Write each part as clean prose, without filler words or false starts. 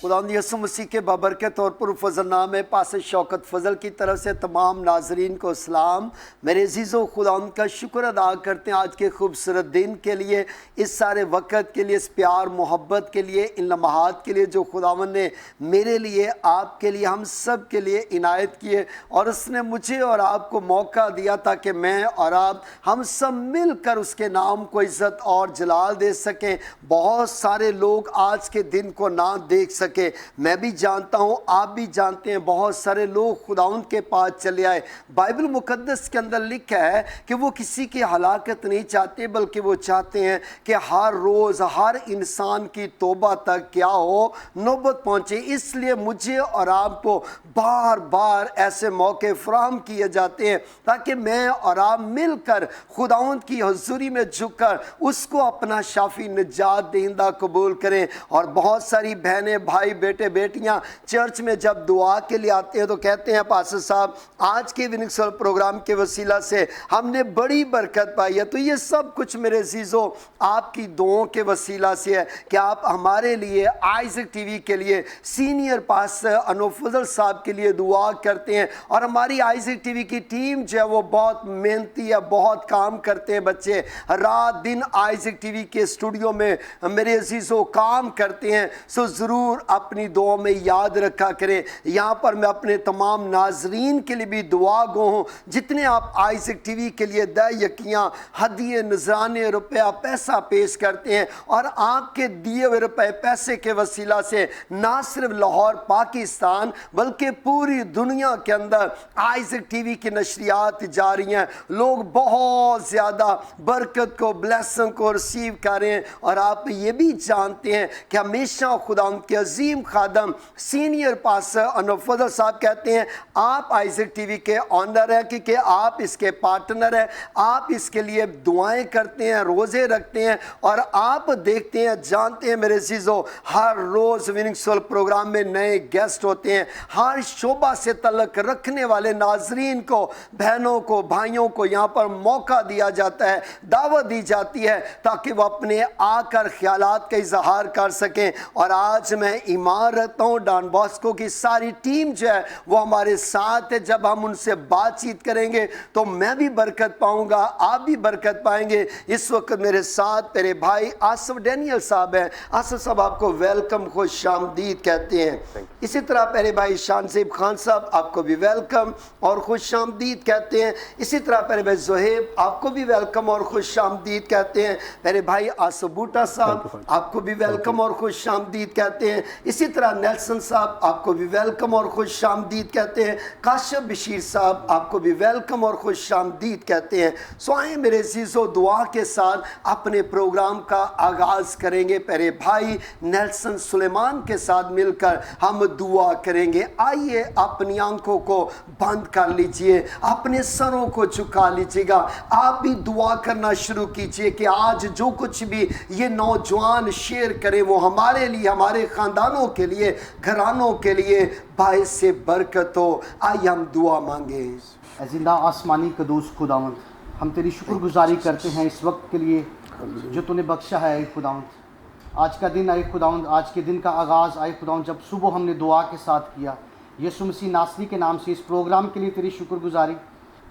खुदावंद यीशु मसीह के बाबरकत और पुरफज़ल नाम है पास शौकत फ़ज़ल की तरफ से तमाम नाजरीन को सलाम। मेरे अज़ीज़ों, खुदावंद का शुक्र अदा करते हैं आज के खूबसूरत दिन के लिए, इस सारे वक़्त के लिए, इस प्यार मोहब्बत के लिए, इन लम्हात के लिए जो खुदावंद ने मेरे लिए, आपके लिए, हम सब के लिए इनायत किए और उसने मुझे और आपको मौका दिया ताकि मैं और आप हम सब मिलकर उसके नाम को इज़्ज़त और जलाल दे सकें। बहुत सारे लोग आज के दिन को ना देख सके, मैं भी जानता हूं, आप भी जानते हैं, बहुत सारे लोग खुदाउन के पास चले आए। बाइबल मुकद्दस के अंदर लिखा है कि वो किसी की हलाकत नहीं चाहते, बल्कि वो चाहते हैं कि हर रोज़ हर इंसान की तौबा तक क्या हो, नौबत पहुंचे। इसलिए मुझे और आपको बार बार ऐसे मौके फराहम किए जाते हैं ताकि मैं और आप मिलकर खुदाउन की हुज़ूरी में झुककर उसको अपना शाफी निजात देंदा कबूल करें। और बहुत सारी बहनें, भाई, बेटे, बेटियां चर्च में जब दुआ के लिए आते हैं तो कहते हैं पास्टर साहब आज के विनिंग सोल प्रोग्राम के वसीला से हमने बड़ी बरकत पाई है। तो ये सब कुछ मेरे अज़ीज़ों आपकी दुआओं के वसीला से है कि आप हमारे लिए, आइज़क टीवी के लिए, सीनियर पास्टर अनूप फजल साहब के लिए दुआ करते हैं। और हमारी आइज़क टीवी की टीम जो है वो बहुत मेहनती है, बहुत काम करते हैं बच्चे, रात दिन आइज़क टीवी के स्टूडियो में मेरे अज़ीज़ों काम करते हैं। सो ज़रूर अपनी दुआ में याद रखा करें। यहाँ पर मैं अपने तमाम नाजरीन के लिए भी दुआ गो हूँ, जितने आप आइज़क टीवी के लिए दयकियाँ, हदिये, नजराने, रुपया, पैसा पेश करते हैं और आपके दिए हुए रुपए पैसे के वसीला से ना सिर्फ लाहौर पाकिस्तान बल्कि पूरी दुनिया के अंदर आइज़क टीवी की नशरियात जारी हैं। लोग बहुत ज़्यादा बरकत को, ब्लेसिंग को रिसीव कर रहे हैं। और आप ये भी जानते हैं कि हमेशा खुदा के अजीम खादम सीनियर पास्टर अनूप फजल साहब कहते हैं आप आइज़क टीवी के ऑनर हैं क्योंकि आप इसके पार्टनर हैं, आप इसके लिए दुआएं करते हैं, रोज़े रखते हैं और आप देखते हैं, जानते हैं मेरे अज़ीज़ों, हर रोज़ विनिंग सोल प्रोग्राम में नए गेस्ट होते हैं। हर शोबा से तल्लुक़ रखने वाले नाजरीन को, बहनों को, भाइयों को यहाँ पर मौका दिया जाता है, दावत दी जाती है ताकि वो अपने आकर ख्यालात का इजहार कर सकें। और आज मैं ईमान रखता हूँ डॉन बॉस्को की सारी टीम जो है वो हमारे साथ है। जब हम उनसे बातचीत करेंगे तो मैं भी बरकत पाऊंगा, आप भी बरकत पाएंगे। इस वक्त मेरे साथ मेरे भाई आसिफ डैनियल साहब हैं। आसिफ साहब आपको वेलकम, खुश आमदीद कहते हैं। इसी तरह मेरे भाई शानज़ेब खान साहब आपको भी वेलकम और खुश आमदीद कहते हैं। इसी तरह मेरे भाई ज़ुहैब आपको भी वेलकम और खुश आमदीद कहते हैं। मेरे भाई आसिफ बूटा साहब आपको भी वेलकम और खुश आमदीद कहते हैं। इसी तरह नेल्सन साहब आपको भी वेलकम और खुश आमदीद कहते हैं। काशिफ बशीर साहब आपको भी वेलकम और खुश आमदीद कहते हैं। सो आए मेरे अज़ीज़ों, दुआ के साथ अपने प्रोग्राम का आगाज़ करेंगे। मेरे भाई नेल्सन सुलेमान के साथ मिलकर हम दुआ करेंगे। आइए अपनी आंखों को बंद कर लीजिए, अपने सरों को झुका लीजिएगा, आप भी दुआ करना शुरू कीजिए कि आज जो कुछ भी ये नौजवान शेयर करें वो हमारे लिए, हमारे ख़ानदानों के लिए, घरानों के लिए बाइस से बरकत हो। आइए हम दुआ मांगे। जिंदा आसमानी कदूस खुदावंद, हम तेरी शुक्रगुजारी करते हैं इस वक्त के लिए जो तूने बख्शा है खुदावंद। आज का दिन आए खुदावंद, आज के दिन का आगाज़ आए खुदावंद, जब सुबह हमने दुआ के साथ किया यीशु मसीह नासरी के नाम से इस प्रोग्राम के लिए तेरी शुक्रगुजारी।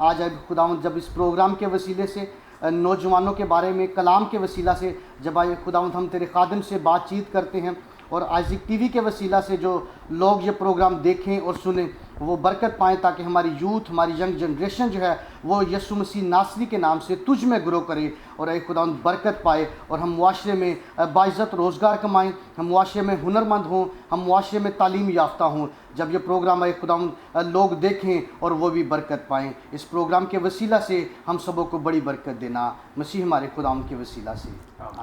आज आए खुदावंद, जब इस प्रोग्राम के वसीले से नौजवानों के बारे में कलाम के वसीला से जब आए खुदावंद हम तेरे खादिम से बातचीत करते हैं और आइज़क टीवी के वसीला से जो लोग ये प्रोग्राम देखें और सुने वो बरकत पाएँ ताकि हमारी यूथ, हमारी यंग जनरेशन जो है वो यीशु मसीह नासरी के नाम से तुझ में ग्रो करे और एक खुदावंद बरकत पाए और हम मुआशरे में बाइज़्ज़त रोज़गार कमाएं, हम मुआशरे में हुनरमंद हों, हम मुआशरे में तालीम याफ्ता हों। जब ये प्रोग्राम एक खुदावंद लोग देखें और वो भी बरकत पाएँ, इस प्रोग्राम के वसीला से हम सबों को बड़ी बरकत देना मसीह हमारे खुदावंद के वसीला से,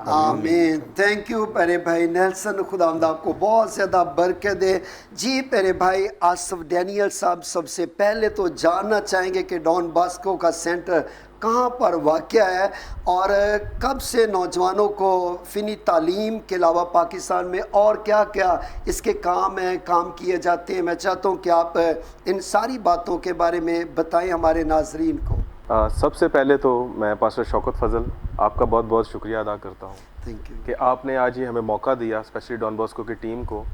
आमीन। थैंक यू प्यारे भाई नेल्सन, खुदावंद आपको बहुत ज़्यादा बरकत दे। जी प्यारे भाई आसिफ डैनियल साहब, सबसे पहले तो जानना चाहेंगे कि डॉन बॉस्को का सेंटर कहाँ पर वाक़या है और कब से नौजवानों को फ़िनी तालीम के अलावा पाकिस्तान में और क्या क्या इसके काम हैं, काम किए जाते हैं। मैं चाहता हूँ कि आप इन सारी बातों के बारे में बताएं हमारे नाजरीन को। सबसे पहले तो मैं पास्टर शौकत फजल आपका बहुत बहुत शुक्रिया अदा करता हूँ थैंक यू कि आपने आज ये हमें मौका दिया, स्पेशली डॉन बॉस्को की टीम को,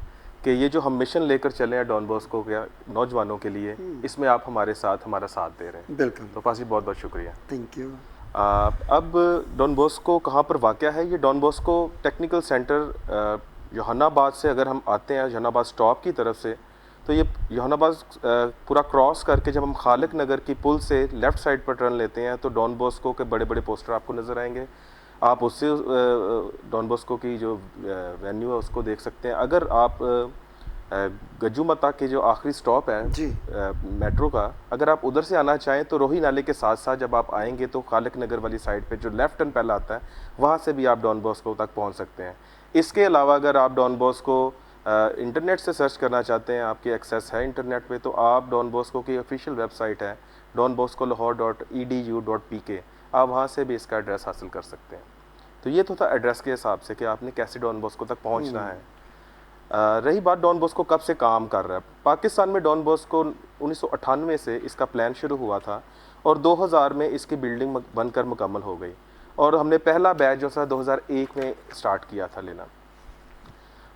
कि ये जो हम मिशन लेकर चले हैं डॉन बॉस्को के नौजवानों के लिए, इसमें आप हमारा साथ दे रहे हैं। बिल्कुल, तो पास जी बहुत बहुत शुक्रिया। Thank you. अब डॉन बॉस्को कहाँ पर वाक़या है? ये Don Bosco technical centre Jehanabad से अगर हम आते हैं, जहानाबाद स्टॉप की तरफ से, तो ये जहानाबाद पूरा क्रॉस करके जब हम खालिक नगर की पुल से लेफ़्ट साइड पर टर्न लेते हैं तो डॉन बॉस्को के बड़े बड़े पोस्टर आपको नज़र आएंगे। आप उससे डॉन बॉस्को की जो वेन्यू है उसको देख सकते हैं। अगर आप गज्जू मता के जो आखिरी स्टॉप है जी। मेट्रो का, अगर आप उधर से आना चाहें तो रोही नाले के साथ साथ जब आप आएंगे तो खालिक नगर वाली साइड पे जो लेफ़्ट टर्न पहला आता है वहाँ से भी आप डॉन बॉस्को तक पहुँच सकते हैं। इसके अलावा अगर आप डॉन बॉस्को इंटरनेट से सर्च करना चाहते हैं, आपकी एक्सेस है इंटरनेट पे, तो आप डॉन बॉस्को की ऑफिशियल वेबसाइट है donboscolahore.edu.pk, आप वहाँ से भी इसका एड्रेस हासिल कर सकते हैं। तो ये तो था एड्रेस के हिसाब से कि आपने कैसे डॉन बॉस्को तक पहुँचना है। रही बात डॉन बॉस्को कब से काम कर रहा है, पाकिस्तान में डॉन बॉस्को 1998 से इसका प्लान शुरू हुआ था और 2000 में इसकी बिल्डिंग बनकर मुकम्मल हो गई और हमने पहला बैच जो था 2001 में स्टार्ट किया था लेना।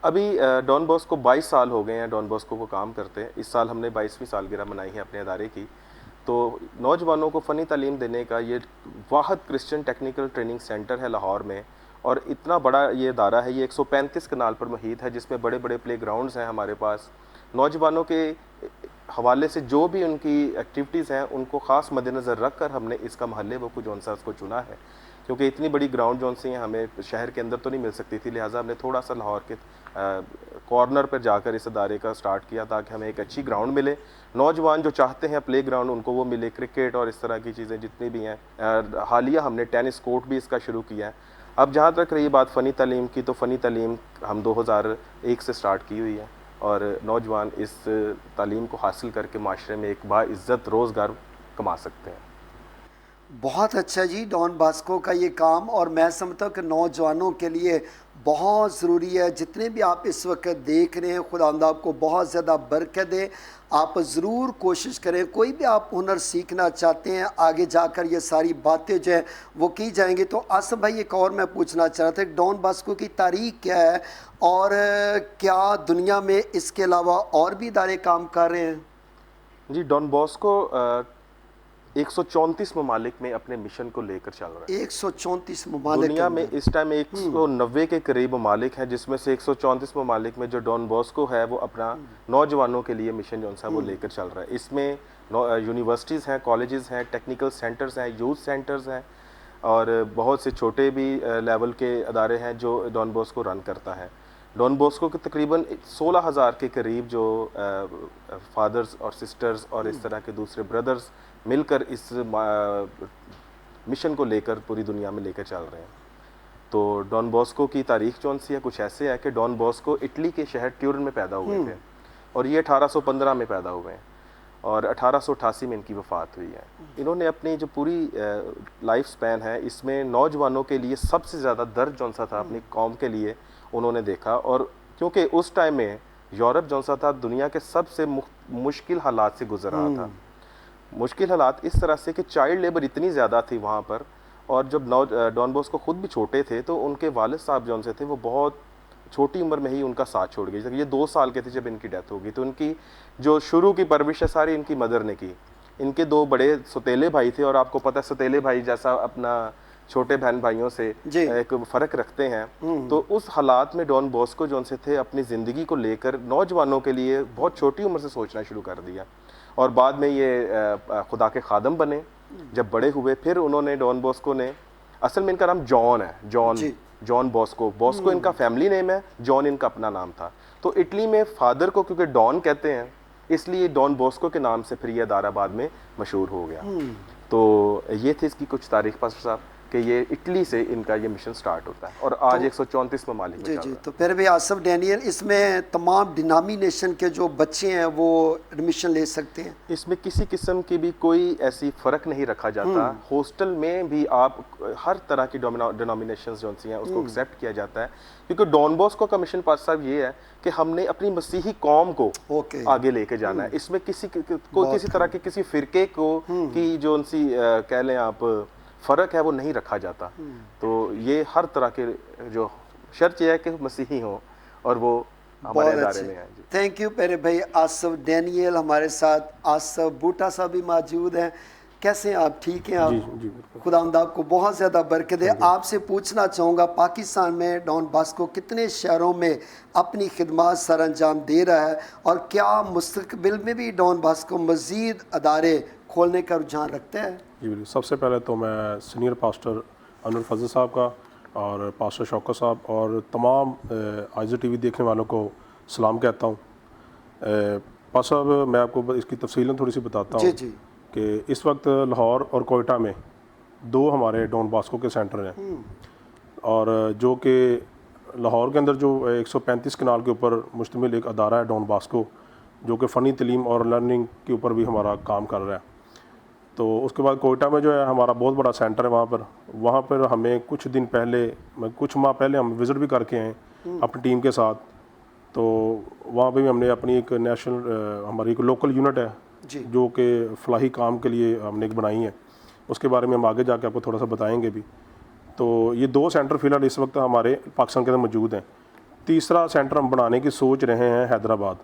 अभी डॉन बॉस्को 22 साल हो गए हैं डॉन बॉस्को को काम करते हैं। इस साल हमने 22वीं सालगिरह मनाई है अपने अदारे की। तो नौजवानों को फ़नी तालीम देने का ये वाहिद क्रिश्चियन टेक्निकल ट्रेनिंग सेंटर है लाहौर में, और इतना बड़ा ये अदारा है। ये 135 कनाल पर मुहित है जिसमें बड़े बड़े प्ले ग्राउंड्स हैं हमारे पास। नौजवानों के हवाले से जो भी उनकी एक्टिविटीज़ हैं उनको ख़ास मद्देनज़र रख कर हमने इसका महल्ले वो कुछ जौन सा उसको चुना है, क्योंकि इतनी बड़ी ग्राउंड जौन सी हैं हमें शहर के अंदर तो नहीं मिल सकती थी। लिहाजा हमने थोड़ा सा लाहौर के कॉर्नर पर जाकर इस अदारे का स्टार्ट किया ताकि हमें एक अच्छी ग्राउंड मिले। नौजवान जो चाहते हैं प्ले ग्राउंड उनको वो मिले, क्रिकेट और इस तरह की चीज़ें जितनी भी हैं। हालिया हमने टेनिस कोर्ट भी इसका शुरू किया है। अब जहाँ तक रही बात फ़नी तालीम की, तो फ़नी तालीम हम 2001 से स्टार्ट की हुई है और नौजवान इस तालीम को हासिल करके माशरे में एक बाइज़्ज़त रोज़गार कमा सकते हैं। बहुत अच्छा जी डॉन बॉस्को का ये काम, और मैं समझता हूँ कि नौजवानों के लिए बहुत ज़रूरी है। जितने भी आप इस वक्त देख रहे हैं, खुदावंद आपको बहुत ज़्यादा बरकत दे। आप ज़रूर कोशिश करें, कोई भी आप हुनर सीखना चाहते हैं, आगे जाकर ये सारी बातें जो हैं वो की जाएंगी। तो आसफ भाई एक और मैं पूछना चाह रहा था, डॉन बॉस्को की तारीख क्या है और क्या दुनिया में इसके अलावा और भी इदारे काम कर रहे हैं? जी, डॉन बॉस्को 134 ममालिक में अपने मिशन को लेकर चल रहा है। 134 ममालिक दुनिया में इस टाइम 190 के करीब ममालिक हैं, जिसमें से 134 ममालिक में जो डॉन बॉस्को है वो अपना नौजवानों के लिए मिशन जो सा वो लेकर चल रहा है। इसमें यूनिवर्सिटीज़ हैं, कॉलेजेस हैं, टेक्निकल सेंटर्स हैं, यूथ सेंटर्स हैं और बहुत से छोटे भी लेवल के अदारे हैं जो डॉन बॉस्को रन करता है। डॉन बॉस्को के तकरीबन 16,000 के करीब जो फादर्स और सिस्टर्स और इस तरह के दूसरे ब्रदर्स मिलकर इस मिशन को लेकर पूरी दुनिया में लेकर चल रहे हैं। तो डॉन बॉस्को की तारीख जौन सी है कुछ ऐसे है कि डॉन बॉस्को इटली के शहर ट्यूरिन में पैदा हुए थे और ये 1815 में पैदा हुए हैं और 1888 में इनकी वफ़ात हुई है। इन्होंने अपनी जो पूरी लाइफ स्पैन है इसमें नौजवानों के लिए सबसे ज़्यादा दर्द जौन सा था अपनी कौम के लिए उन्होंने देखा, और क्योंकि उस टाइम में यूरोप जौन सा था दुनिया के सबसे मुश्किल हालात से गुजर रहा था। मुश्किल हालात इस तरह से कि चाइल्ड लेबर इतनी ज़्यादा थी वहाँ पर, और जब डॉन बॉस्को खुद भी छोटे थे तो उनके वालिद साहब जौन से थे वो बहुत छोटी उम्र में ही उनका साथ छोड़ गई। ये 2 साल के थे जब इनकी डेथ हो गई। तो उनकी जो शुरू की परवरिश है सारी इनकी मदर ने की। इनके 2 बड़े सौतेले भाई थे और आपको पता है सौतेले भाई जैसा अपना छोटे बहन भाइयों से एक फ़र्क रखते हैं। तो उस हालात में डॉन बॉस्को जौन से थे अपनी ज़िंदगी को लेकर नौजवानों के लिए बहुत छोटी उम्र से सोचना शुरू कर दिया और बाद में ये खुदा के खादम बने। जब बड़े हुए फिर उन्होंने डॉन बॉस्को ने, असल में इनका नाम जॉन है, जॉन बॉस्को इनका फैमिली नेम है, जॉन इनका अपना नाम था। तो इटली में फादर को क्योंकि डॉन कहते हैं इसलिए डॉन बॉस्को के नाम से फिर ये अदारा बाद में मशहूर हो गया। तो ये थी इसकी कुछ तारीख पास्टर साहब कि ये इटली से इनका ये मिशन स्टार्ट होता है और आज 134 ममालिक में चल रहा है। तो फिर भी आसफ डैनियल, इसमें तमाम डिनोमिनेशन के जो बच्चे हैं वो एडमिशन ले सकते हैं? इसमें किसी किस्म की भी कोई ऐसी फ़र्क नहीं रखा जाता। हॉस्टल में भी आप हर तरह की डिनोमिनेशन जो हैं उसको एक्सेप्ट किया जाता है, क्योंकि डॉन बॉस्को का मिशन पास साहब ये है कि हमने अपनी मसीही कौम को आगे लेके जाना है। इसमें किसी तरह के किसी फ़िरके को की जो उनसी कह लें आप फ़र्क है वो नहीं रखा जाता। तो ये हर तरह के जो शर्त यह है कि मसीही हों और वो हमारे इदारे में हैं जी। थैंक यू प्यारे भाई आसफ डैनियल, हमारे साथ आसफ बूटा साहब भी मौजूद हैं। कैसे हैं आप? ठीक हैं आप? जी जी बिल्कुल। खुदावंद आपको बहुत ज़्यादा बरकत दे। आपसे पूछना चाहूँगा, पाकिस्तान में डॉन बॉस्को कितने शहरों में अपनी खिदमत सर अंजाम दे रहा है, और क्या मुस्तकबिल में भी डॉन बॉस्को मज़ीद अदारे खोलने का रुझान रखता है? जी बिल्कुल। सबसे पहले तो मैं सीनियर पास्टर अनवर फजल साहब का और पास्टर शौकत साहब और तमाम आइज़ा टीवी देखने वालों को सलाम कहता हूँ। पास्टर साहब, मैं आपको इसकी तफसीलें थोड़ी सी बताता जी हूँ जी। कि इस वक्त लाहौर और कोयटा में 2 हमारे डॉन बॉस्को के सेंटर हैं, और जो कि लाहौर के अंदर जो 135 कनाल के ऊपर मुश्तमिल एक अदारा है डॉन बॉस्को, जो कि फ़नी तलीम और लर्निंग के ऊपर भी हमारा काम कर रहा है। तो उसके बाद कोयटा में जो है हमारा बहुत बड़ा सेंटर है, वहाँ पर हमें कुछ माह पहले हम विज़िट भी करके आए अपनी टीम के साथ। तो वहाँ पे भी हमने अपनी एक नेशनल हमारी एक लोकल यूनिट है जी। जो कि फलाही काम के लिए हमने एक बनाई है, उसके बारे में हम आगे जाके आपको थोड़ा सा बताएंगे भी। तो ये 2 सेंटर फ़िलहाल इस वक्त हमारे पाकिस्तान के अंदर मौजूद हैं। तीसरा सेंटर हम बनाने की सोच रहे हैं हैदराबाद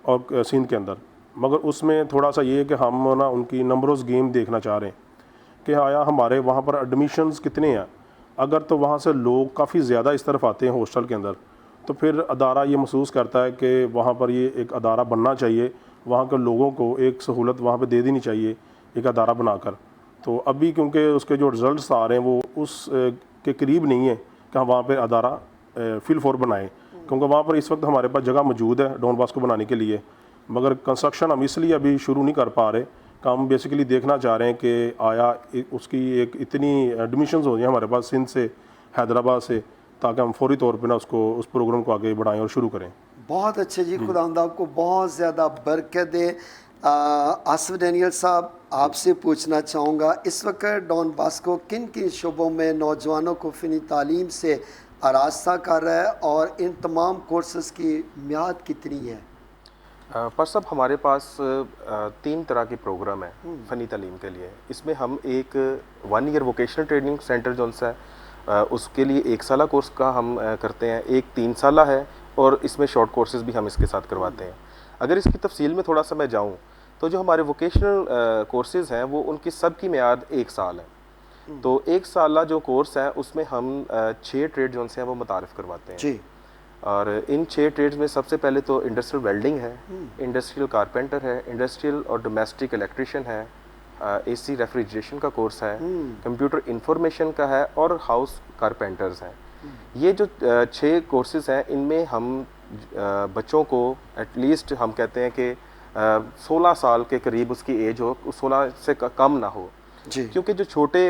और सिंध के अंदर, मगर उसमें थोड़ा सा ये है कि हम ना उनकी नंबरों गेम देखना चाह रहे हैं कि आया हमारे वहाँ पर एडमिशन्स कितने हैं। अगर तो वहाँ से लोग काफ़ी ज़्यादा इस तरफ आते हैं हॉस्टल के अंदर, तो फिर अदारा ये महसूस करता है कि वहाँ पर ये एक अदारा बनना चाहिए, वहाँ के लोगों को एक सहूलत वहाँ पे दे देनी चाहिए एक अदारा बनाकर। तो अभी क्योंकि उसके जो रिज़ल्ट्स आ रहे हैं वो उस के करीब नहीं है कि हम वहाँ पे अदारा फिल फॉर बनाएं, क्योंकि वहाँ पर इस वक्त हमारे पास जगह मौजूद है डॉन बॉस्को बनाने के लिए, मगर कंस्ट्रक्शन हम इसलिए अभी शुरू नहीं कर पा रहे कि हम बेसिकली देखना चाह रहे हैं कि आया उसकी एक इतनी एडमिशन्स हो जाए हमारे पास सिंध से, हैदराबाद से, ताकि हम फौरी तौर पे ना उस प्रोग्राम को आगे बढ़ाएं और शुरू करें। बहुत अच्छे जी, खुदावंद आपको बहुत ज़्यादा बरकत दे। आसफ डैनियल साहब, आपसे पूछना चाहूँगा, इस वक्त डॉन बॉस्को किन किन शोबों में नौजवानों को फ़नी तालीम से आरास्ता कर रहा है, और इन तमाम कोर्सेज़ की मियाद कितनी है? पर सब हमारे पास 3 तरह के प्रोग्राम हैं फ़नी तालीम के लिए। इसमें हम एक 1 ईयर वोकेशनल ट्रेनिंग सेंटर जो सा है उसके लिए 1 साला कोर्स का हम करते हैं, एक 3 साला है, और इसमें शॉर्ट कोर्सेज़ भी हम इसके साथ करवाते हैं। अगर इसकी तफसील में थोड़ा सा मैं जाऊँ तो जो हमारे वोकेशनल कोर्सेज़ हैं वो उनकी सब की मियाद 1 साल है। तो 1 साला जो कोर्स है उसमें हम 6 ट्रेड जो हैं वो मुतारिफ़ करवाते हैं जी। और इन 6 ट्रेड्स में सबसे पहले तो इंडस्ट्रियल वेल्डिंग है, इंडस्ट्रियल कारपेंटर है, इंडस्ट्रियल और डोमेस्टिक इलेक्ट्रिशियन है, एसी रेफ्रिजरेशन का कोर्स है, कंप्यूटर इंफॉर्मेशन का है, और हाउस कारपेंटर्स हैं। ये जो 6 कोर्सेज़ हैं इनमें हम बच्चों को एटलीस्ट हम कहते हैं कि 16 साल के करीब उसकी एज हो, 16 से कम ना हो जी। क्योंकि जो छोटे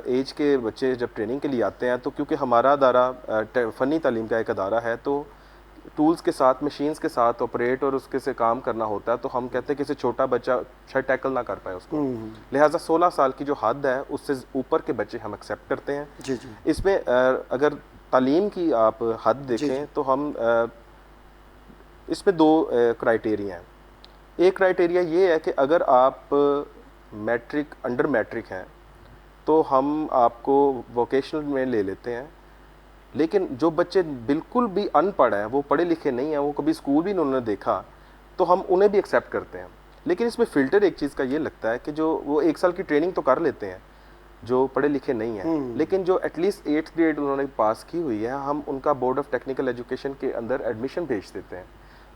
एज के बच्चे जब ट्रेनिंग के लिए आते हैं तो क्योंकि हमारा अदारा फ़नी तालीम का एक अदारा है, तो टूल्स के साथ, मशीन्स के साथ ऑपरेट और उसके से काम करना होता है, तो हम कहते हैं कि किसी छोटा बच्चा शायद टैकल ना कर पाए उसको, लिहाजा 16 साल की जो हद है उससे ऊपर के बच्चे हम एक्सेप्ट करते हैं। जी जी। इसमें अगर तालीम की आप हद देखें तो हम इसमें 2 क्राइटेरिया हैं। एक क्राइटेरिया ये है कि अगर आप मैट्रिक, अंडर मैट्रिक हैं तो हम आपको वोकेशनल में ले लेते हैं, लेकिन जो बच्चे बिल्कुल भी अनपढ़ हैं, वो पढ़े लिखे नहीं हैं, वो कभी स्कूल भी उन्होंने देखा, तो हम उन्हें भी एक्सेप्ट करते हैं। लेकिन इसमें फ़िल्टर एक चीज़ का ये लगता है कि जो वो 1 साल की ट्रेनिंग तो कर लेते हैं जो पढ़े लिखे नहीं हैं, लेकिन जो एटलीस्ट 8th ग्रेड उन्होंने पास की हुई है, हम उनका बोर्ड ऑफ टेक्निकल एजुकेशन के अंदर एडमिशन भेज देते हैं,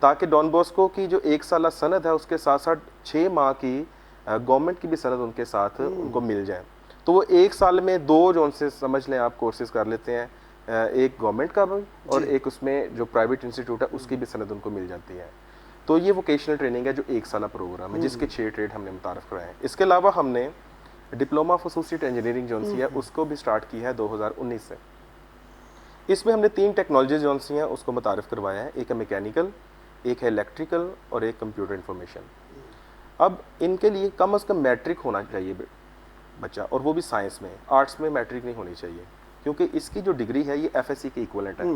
ताकि डॉन बॉस्को की जो 1 साला सनद है उसके साथ साथ 6 माह की गवर्नमेंट की भी सनद उनके साथ उनको मिल जाए। तो वो 1 साल में 2 जो उनसे समझ लें आप कोर्सेज कर लेते हैं, एक गवर्नमेंट का भी और एक उसमें जो प्राइवेट इंस्टीट्यूट है उसकी भी सनद उनको मिल जाती है। तो ये वोकेशनल ट्रेनिंग है जो 1 साला प्रोग्राम है जिसके 6 ट्रेड हमने मुतारफ़ कराए हैं। इसके अलावा हमने डिप्लोमा ऑफ एसोसिएट इंजीनियरिंग जो सी है उसको भी स्टार्ट की है 2019 से। इसमें हमने 3 टेक्नोलॉजी जो सी हैं उसको मुतारफ़ करवाया है, एक है मैकेनिकल, एक है इलेक्ट्रिकल और एक कंप्यूटर इंफॉर्मेशन। अब इनके लिए कम से कम मैट्रिक होना चाहिए बच्चा, और वो भी साइंस में, आर्ट्स में मैट्रिक नहीं होनी चाहिए, क्योंकि इसकी जो डिग्री है ये FSC के इक्वलेंट है।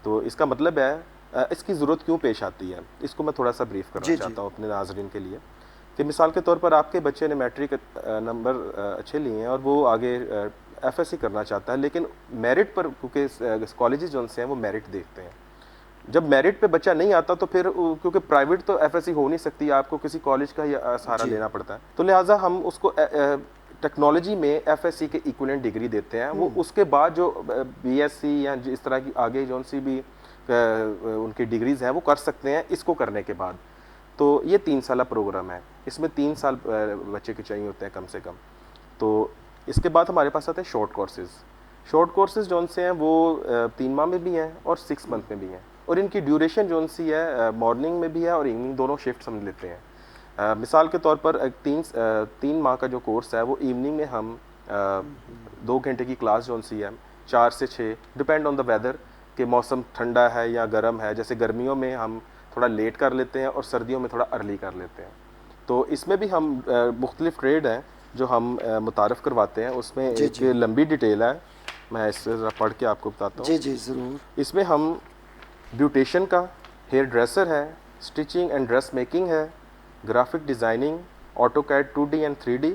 तो इसका मतलब है इसकी ज़रूरत क्यों पेश आती है, इसको मैं थोड़ा सा ब्रीफ करना चाहता हूँ अपने नाज़रीन के लिए। कि मिसाल के तौर पर आपके बच्चे ने मैट्रिक नंबर अच्छे लिए हैं और वो आगे FSC करना चाहता है, लेकिन मेरिट पर, क्योंकि कॉलेजेस जो से हैं वो मेरिट देखते हैं, जब मेरिट पे बच्चा नहीं आता तो फिर क्योंकि प्राइवेट तो एफएससी हो नहीं सकती, आपको किसी कॉलेज का ही सहारा लेना पड़ता है, तो लिहाजा हम उसको टेक्नोलॉजी में एफएससी के इक्विवेलेंट डिग्री देते हैं। वो उसके बाद जो बीएससी या इस तरह की आगे जो सी भी उनकी डिग्रीज हैं वो कर सकते हैं इसको करने के बाद। तो ये 3 साल प्रोग्राम है, इसमें 3 साल बच्चे के चाहिए होते हैं कम से कम। तो इसके बाद हमारे पास आते हैं शॉर्ट कोर्सेज। शॉर्ट कोर्सेज जो से हैं वो 3 माह में भी हैं और 6 मंथ में भी हैं, और इनकी ड्यूरेशन जो सी है मॉर्निंग में भी है और इवनिंग, दोनों शिफ्ट हम लेते हैं। मिसाल के तौर पर 3 माह का जो कोर्स है वो इवनिंग में हम 2 घंटे की क्लास जो सी है 4 से 6, डिपेंड ऑन द वेदर कि मौसम ठंडा है या गर्म है। जैसे गर्मियों में हम थोड़ा लेट कर लेते हैं और सर्दियों में थोड़ा अर्ली कर लेते हैं। तो इसमें भी हम मुख्तलिफ ट्रेड हैं जो हम मुतारफ़ करवाते हैं। उसमें एक लंबी डिटेल है, मैं इससे ज़रा पढ़ के आपको बताता हूँ। जी जी ज़रूर। इसमें हम ब्यूटेशन का, हेयर ड्रेसर है, स्टिचिंग एंड ड्रेस मेकिंग है, graphic designing, AutoCAD 2D and 3D,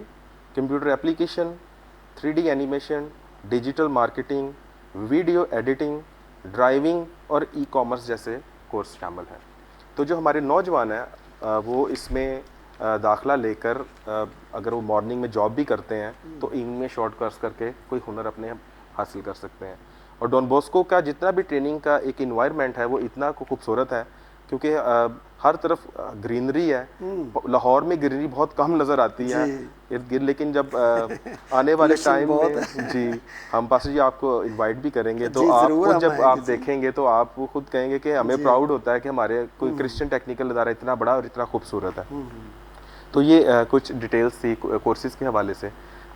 computer application, 3D animation, digital marketing, video editing, driving और ई-कॉमर्स जैसे कोर्स शामिल हैं। तो जो हमारे नौजवान हैं वो इसमें दाखला लेकर अगर वो मॉर्निंग में जॉब भी करते हैं तो इवनिंग में शॉर्ट कोर्स करके कोई हुनर अपने हासिल कर सकते हैं। और डॉन बॉस्को का जितना भी ट्रेनिंग का एक इन्वायरमेंट है वो इतना खूबसूरत है क्योंकि हर तरफ ग्रीनरी है। लाहौर में ग्रीनरी बहुत कम नज़र आती है इर्द गिर्द, लेकिन जब आने वाले टाइम में जी हम पास जी आपको इनवाइट भी करेंगे तो आपको जब आप देखेंगे तो आप वो खुद कहेंगे कि हमें प्राउड होता है कि हमारे कोई क्रिश्चियन टेक्निकल अदारा इतना बड़ा और इतना खूबसूरत है। तो ये कुछ डिटेल्स थी कोर्सेज़ के हवाले से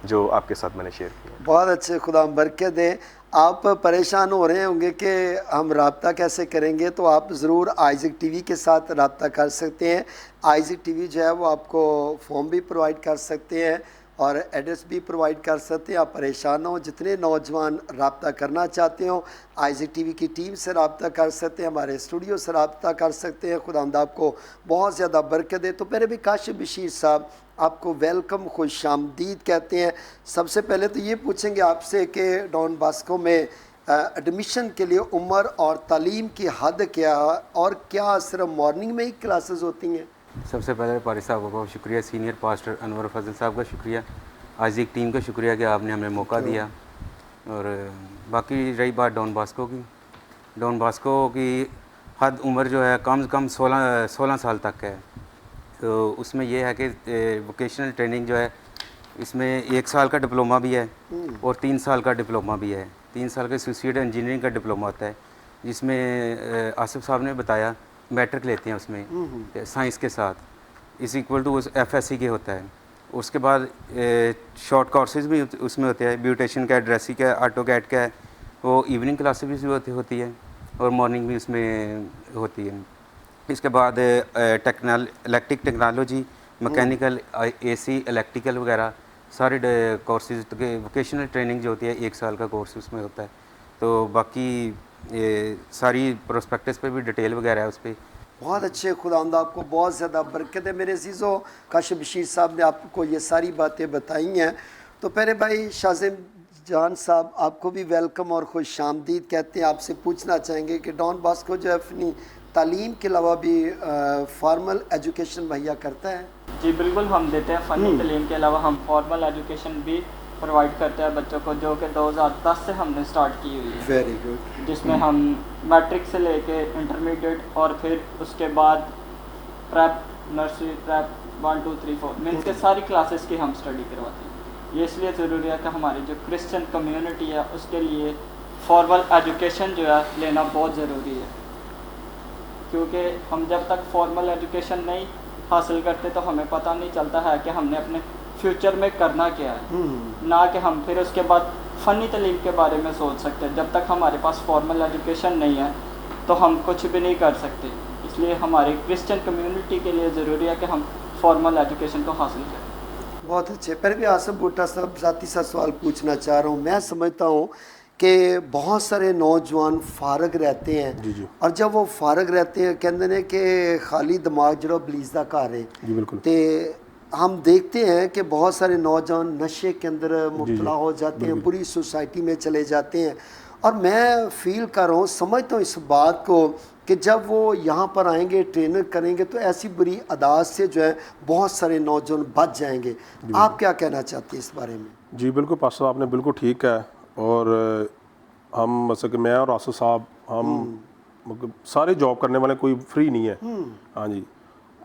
जो आपके साथ मैंने शेयर किया। बहुत अच्छे, खुदा बरकत दे। आप परेशान हो रहे होंगे कि हम रब्ता कैसे करेंगे, तो आप ज़रूर आइज़िक टीवी के साथ रब्ता कर सकते हैं। आइज़िक टीवी जो है वो आपको फॉर्म भी प्रोवाइड कर सकते हैं और एड्रेस भी प्रोवाइड कर सकते हैं। आप परेशान ना हो, जितने नौजवान रब्ता करना चाहते हो आइज़िक टीवी की टीम से रब्ता कर सकते हैं, हमारे स्टूडियो से रब्ता कर सकते हैं। खुदावंद आपको बहुत ज़्यादा बरकत दे। तो पहले भी काशिफ बशीर साहब आपको वेलकम, खुश आमदीद कहते हैं। सबसे पहले तो ये पूछेंगे आपसे कि डॉन बॉस्को में एडमिशन के लिए उम्र और तालीम की हद क्या, और क्या सिर्फ मॉर्निंग में ही क्लासेस होती हैं? सबसे पहले पारी साहब का बहुत शुक्रिया, सीनियर पास्टर अनवर फजल साहब का शुक्रिया, आइज़िक टीम का शुक्रिया कि आपने हमें मौका दिया। और बाकी रही बात डॉन बॉस्को की, डॉन बॉस्को की हद उम्र जो है कम से कम 16 साल तक है। तो उसमें यह है कि वोकेशनल ट्रेनिंग जो है इसमें 1 साल का डिप्लोमा भी है और 3 साल का डिप्लोमा भी है। 3 साल का एसोसिएट इंजीनियरिंग का डिप्लोमा होता है, जिसमें आसिफ साहब ने बताया मैट्रिक लेते हैं उसमें साइंस के साथ, इस इक्वल टू एफएससी के होता है। उसके बाद शॉर्ट कोर्सेज भी उसमें होते हैं, ब्यूटेशन का, ड्रेसिंग का, ऑटोकैड का, वो इवनिंग क्लासेस भी होती है और मॉर्निंग भी उसमें होती है। इसके बाद electric technology, mechanical, AC, electrical वगैरह सारे कोर्सेज के वोकेशनल ट्रेनिंग जो होती है 1 साल का कोर्स उसमें होता है। तो बाकी सारी प्रोस्पेक्टस पे भी डिटेल वगैरह है उस पर। बहुत अच्छे, खुदावंद आपको बहुत ज़्यादा बरकत है। मेरे अज़ीज़ों, काशिफ बशीर साहब ने आपको ये सारी बातें बताई हैं। तो पहले भाई शाज़िम जान साहब आपको भी वेलकम और खुश आमदीद कहते हैं। आपसे पूछना चाहेंगे कि डॉन बॉस्को जो है अपनी तालीम के अलावा भी फॉर्मल एजुकेशन मुहैया करता है? जी बिल्कुल, हम देते हैं फ़नी तालीम के अलावा हम फॉर्मल एजुकेशन भी प्रोवाइड करते हैं बच्चों को, जो कि 2010 से हमने स्टार्ट की हुई है। Very good. जिसमें हम मैट्रिक से लेके इंटरमीडिएट और फिर उसके बाद प्रेप, नर्सरी, प्रेप 1 2 3 4 मीन्स के सारी क्लासेस की हम स्टडी करवाते हैं। ये इसलिए ज़रूरी है कि हमारी जो क्रिश्चियन कम्युनिटी है उसके लिए फॉर्मल एजुकेशन जो है लेना बहुत ज़रूरी है, क्योंकि हम जब तक फॉर्मल एजुकेशन नहीं हासिल करते तो हमें पता नहीं चलता है कि हमने अपने फ्यूचर में करना क्या है, ना कि हम फिर उसके बाद फ़नी तालीम के बारे में सोच सकते हैं। जब तक हमारे पास फॉर्मल एजुकेशन नहीं है तो हम कुछ भी नहीं कर सकते। इसलिए हमारे क्रिश्चियन कम्युनिटी के लिए ज़रूरी है कि हम फॉर्मल एजुकेशन को हासिल करें। बहुत अच्छे। फिर भी आसिफ भुट्टा साहब, ज़ाती सा सवाल पूछना चाह रहा हूँ। मैं समझता हूँ कि बहुत सारे नौजवान फारग रहते हैं जी। और जब वो फारग रहते हैं कहते हैं कि खाली दिमाग जो बलीस का घर है जी बिल्कुल। तो हम देखते हैं कि बहुत सारे नौजवान नशे के अंदर मुब्तला हो जाते हैं, पूरी सोसाइटी में चले जाते हैं। और मैं फील कर रहा हूँ, समझता हूँ इस बात को कि जब वो यहाँ पर आएंगे ट्रेनर करेंगे तो ऐसी बुरी आदत से जो है बहुत सारे नौजवान बच जाएंगे। आप क्या कहना चाहते हैं इस बारे में? जी बिल्कुल पास्टर साहब, आपने बिल्कुल ठीक है। और हम मतलब कि मैं और आसिफ साहब हम मतलब सारे जॉब करने वाले, कोई फ्री नहीं है। हाँ जी,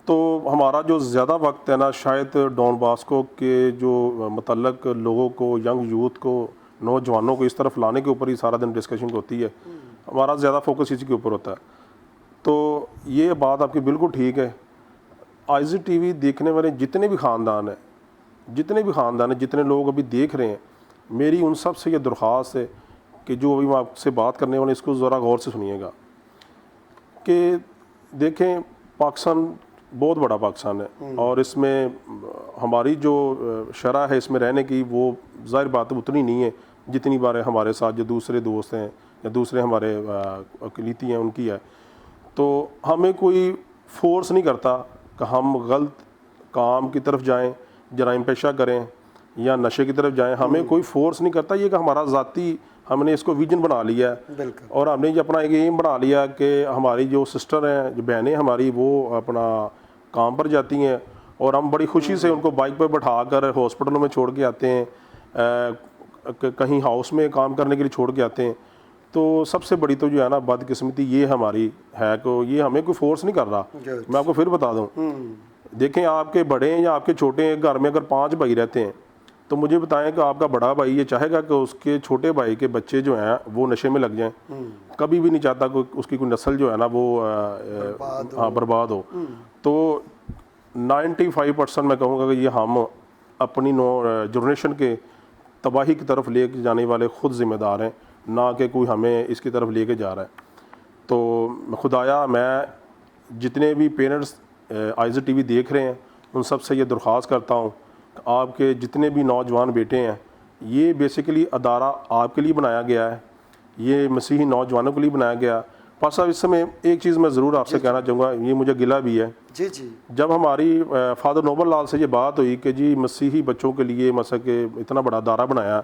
तो हमारा जो ज़्यादा वक्त है ना, शायद डॉन बॉस्को के जो मतलब लोगों को, यंग यूथ को, नौजवानों को इस तरफ लाने के ऊपर ही सारा दिन डिस्कशन होती है। हमारा ज़्यादा फोकस इसी के ऊपर होता है। तो ये बात आपकी बिल्कुल ठीक है। IGTV देखने वाले जितने भी ख़ानदान हैं, जितने लोग अभी देख रहे हैं, मेरी उन सब से ये दरख्वास्त है कि जो अभी मैं आपसे बात करने वाले, इसको ज़रा गौर से सुनिएगा। कि देखें, पाकिस्तान बहुत बड़ा पाकिस्तान है और इसमें हमारी जो शरह है इसमें रहने की, वो ज़ाहिर बात उतनी नहीं है जितनी बार हमारे साथ जो दूसरे दोस्त हैं या दूसरे हमारे अकलीती हैं उनकी है। तो हमें कोई फोर्स नहीं करता कि हम गलत काम की तरफ जाएं, जराइम पेशा करें या नशे की तरफ जाएं। हमें कोई फोर्स नहीं करता। ये कि हमारा ज़ाती, हमने इसको विजन बना लिया है और हमने ये अपना एक एम बना लिया कि हमारी जो सिस्टर हैं, जो बहनें हमारी, वो अपना काम पर जाती हैं और हम बड़ी खुशी से उनको बाइक पर बैठा कर हॉस्पिटलों में छोड़ के आते हैं, कहीं हाउस में काम करने के लिए छोड़ के आते हैं। तो सबसे बड़ी तो जो है ना बदकिस्मती ये हमारी है कि ये हमें कोई फोर्स नहीं कर रहा। मैं आपको फिर बता दूं, देखें, आपके बड़े हैं या आपके छोटे हैं, घर में अगर 5 भाई रहते हैं तो मुझे बताएं कि आपका बड़ा भाई ये चाहेगा कि उसके छोटे भाई के बच्चे जो हैं वो नशे में लग जाएं? कभी भी नहीं चाहता कि उसकी कोई नस्ल जो है ना वो बर्बाद हो। तो 95% मैं कहूँगा कि ये हम अपनी जनरेशन के तबाही की तरफ ले जाने वाले ख़ुद ज़िम्मेदार हैं, ना कि कोई हमें इसकी तरफ लेके जा रहा है। तो खुदाया, मैं जितने भी पेरेंट्स IGTV देख रहे हैं उन सब से ये दरख्वास्त करता हूँ, आपके जितने भी नौजवान बेटे हैं, ये बेसिकली अदारा आपके लिए बनाया गया है, ये मसीही नौजवानों के लिए बनाया गया। पास साहब, इस समय एक चीज़ मैं ज़रूर आपसे कहना चाहूँगा, ये मुझे गिला भी है। जी। जब हमारी फादर नोबल लाल से ये बात हुई कि जी मसीही बच्चों के लिए मतलब कि इतना बड़ा अदारा बनाया,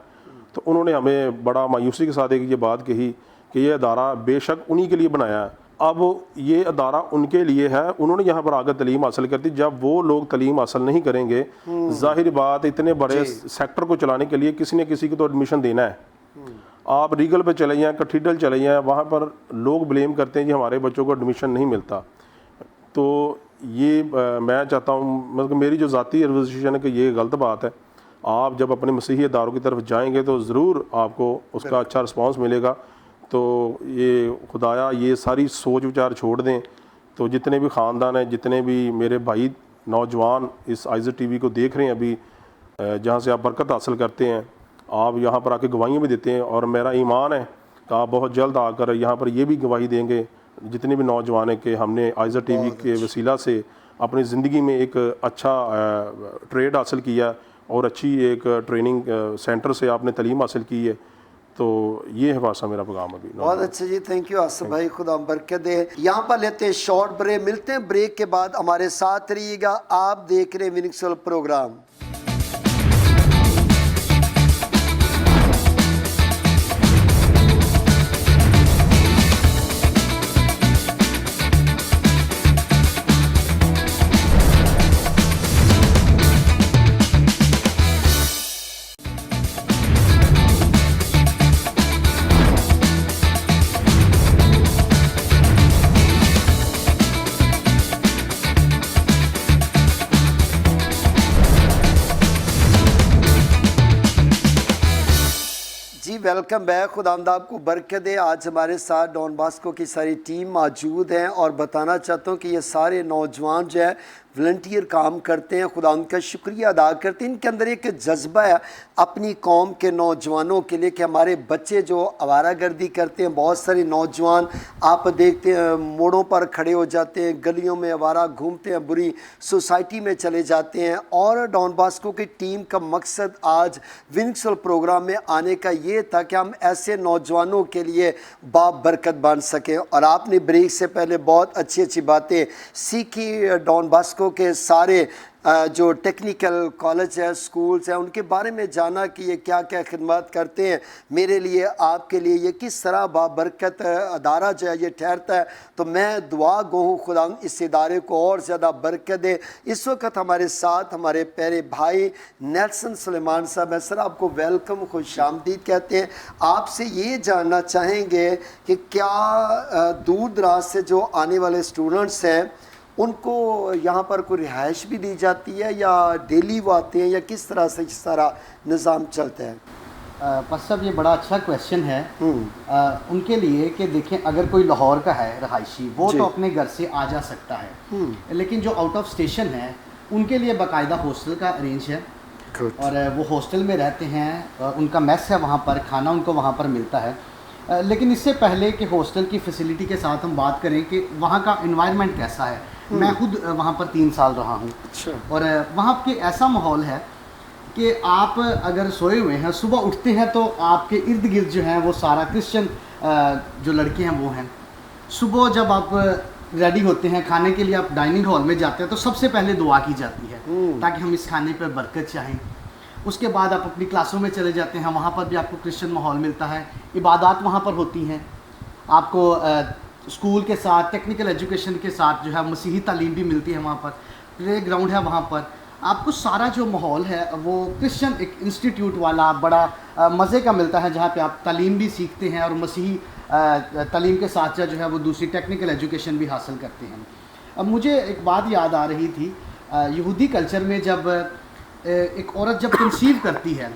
तो उन्होंने हमें बड़ा मायूसी के साथ एक ये बात कही कि ये अदारा बेशक उन्हीं के लिए बनाया है। अब ये अदारा उनके लिए है, उन्होंने यहाँ पर आकर तलीम हासिल करती। जब वो लोग तलीम हासिल नहीं करेंगे, जाहिर बात इतने बड़े सेक्टर को चलाने के लिए किसी न किसी को तो एडमिशन देना है। आप रीगल पे चले जाएँ, कैथेड्रल चले जाएँ, वहाँ पर लोग ब्लेम करते हैं कि हमारे बच्चों को एडमिशन नहीं मिलता। तो ये मैं चाहता हूँ, मतलब मेरी जो ज़ाती रिपोजिशन है कि ये गलत बात है। आप जब अपने मसीही अदारों की तरफ जाएंगे तो ज़रूर आपको उसका अच्छा रिस्पांस मिलेगा। तो ये खुदाया, ये सारी सोच विचार छोड़ दें। तो जितने भी ख़ानदान हैं, जितने भी मेरे भाई नौजवान इस IGTV को देख रहे हैं अभी, जहाँ से आप बरकत हासिल करते हैं, आप यहाँ पर आके गवाहियाँ भी देते हैं, और मेरा ईमान है कि आप बहुत जल्द आकर यहाँ पर ये भी गवाही देंगे, जितने भी नौजवान हैं, कि हमने IGTV के वसीला से अपनी ज़िंदगी में एक अच्छा ट्रेड हासिल किया और अच्छी एक ट्रेनिंग सेंटर से आपने तालीम हासिल की है। तो ये है वासा मेरा पैगाम अभी। बहुत अच्छा जी, थैंक यू आसिफ भाई, खुदा बरकत दे। यहाँ पर लेते हैं शॉर्ट ब्रेक, मिलते हैं ब्रेक के बाद, हमारे साथ रहिएगा। आप देख रहे हैं winning soul programme. Welcome back, खुदावंद आपको बरकत दे। आज हमारे साथ डॉन बॉस्को की सारी टीम मौजूद है और बताना चाहता हूँ कि ये सारे नौजवान जो है वॉलंटियर काम करते हैं, खुदावंद का शुक्रिया अदा करते हैं। इनके अंदर एक जज्बा है अपनी कौम के नौजवानों के लिए कि हमारे बच्चे जो आवारागर्दी करते हैं, बहुत सारे नौजवान आप देखते हैं मोड़ों पर खड़े हो जाते हैं, गलियों में आवारा घूमते हैं, बुरी सोसाइटी में चले जाते हैं। और डॉन बॉस्को की टीम का मकसद आज विनिंग सोल प्रोग्राम में आने का ये था कि हम ऐसे नौजवानों के लिए बाप बरकत बन सकें। और आपने ब्रेक से पहले बहुत अच्छी अच्छी बातें सीखी डॉन बॉस्को के सारे जो टेक्निकल कॉलेज है, स्कूल्स हैं, उनके बारे में जाना कि ये क्या क्या खिदमत करते हैं। मेरे लिए, आपके लिए ये किस तरह बाबरकत अदारा जो है ये ठहरता है। तो मैं दुआ गो हूँ खुदा इस इदारे को और ज़्यादा बरकत दे। इस वक्त हमारे साथ हमारे प्यारे भाई नेल्सन सुलेमान साहब हैं। सर, आपको वेलकम, खुश आमदीद कहते हैं। आपसे ये जानना चाहेंगे कि क्या दूर दराज से जो आने वाले स्टूडेंट्स हैं उनको यहाँ पर कोई रिहाइश भी दी जाती है या डेली वो आते हैं, या किस तरह से सारा निज़ाम चलता है? बस साहब, ये बड़ा अच्छा क्वेश्चन है उनके लिए कि देखें, अगर कोई लाहौर का है रहायशी, वो तो अपने घर से आ जा सकता है, लेकिन जो आउट ऑफ स्टेशन है उनके लिए बाकायदा हॉस्टल का अरेंज है और वो हॉस्टल में रहते हैं। उनका मेस है, वहाँ पर खाना उनको वहाँ पर मिलता है। लेकिन इससे पहले कि हॉस्टल की फैसिलिटी के साथ हम बात करें कि वहाँ का एनवायरनमेंट कैसा है, मैं खुद वहाँ पर 3 साल रहा हूँ। और वहाँ के ऐसा माहौल है कि आप अगर सोए हुए हैं, सुबह उठते हैं तो आपके इर्द गिर्द जो हैं वो सारा क्रिश्चियन जो लड़के हैं वो हैं। सुबह जब आप रेडी होते हैं खाने के लिए, आप डाइनिंग हॉल में जाते हैं तो सबसे पहले दुआ की जाती है ताकि हम इस खाने पर बरकत चाहें। उसके बाद आप अपनी क्लासों में चले जाते हैं, वहाँ पर भी आपको क्रिश्चियन माहौल मिलता है, इबादत वहाँ पर होती हैं। आपको स्कूल के साथ टेक्निकल एजुकेशन के साथ जो है मसीही तालीम भी मिलती है। वहाँ पर प्ले ग्राउंड है, वहाँ पर आपको सारा जो माहौल है वो क्रिश्चियन एक इंस्टीट्यूट वाला बड़ा मज़े का मिलता है, जहाँ पे आप तालीम भी सीखते हैं और मसीही तालीम के साथ जो है वो दूसरी टेक्निकल एजुकेशन भी हासिल करते हैं। अब मुझे एक बात याद आ रही थी, यहूदी कल्चर में जब एक औरत जब कंसीव करती है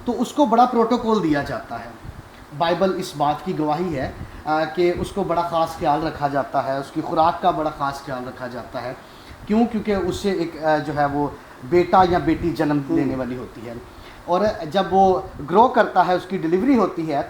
तो उसको बड़ा प्रोटोकॉल दिया जाता है। बाइबल इस बात की गवाही है कि उसको बड़ा ख़ास ख्याल रखा जाता है, उसकी खुराक का बड़ा ख़ास ख्याल रखा जाता है। क्यों? क्योंकि उससे एक जो है वो बेटा या बेटी जन्म लेने वाली होती है और जब वो ग्रो करता है, उसकी डिलीवरी होती है,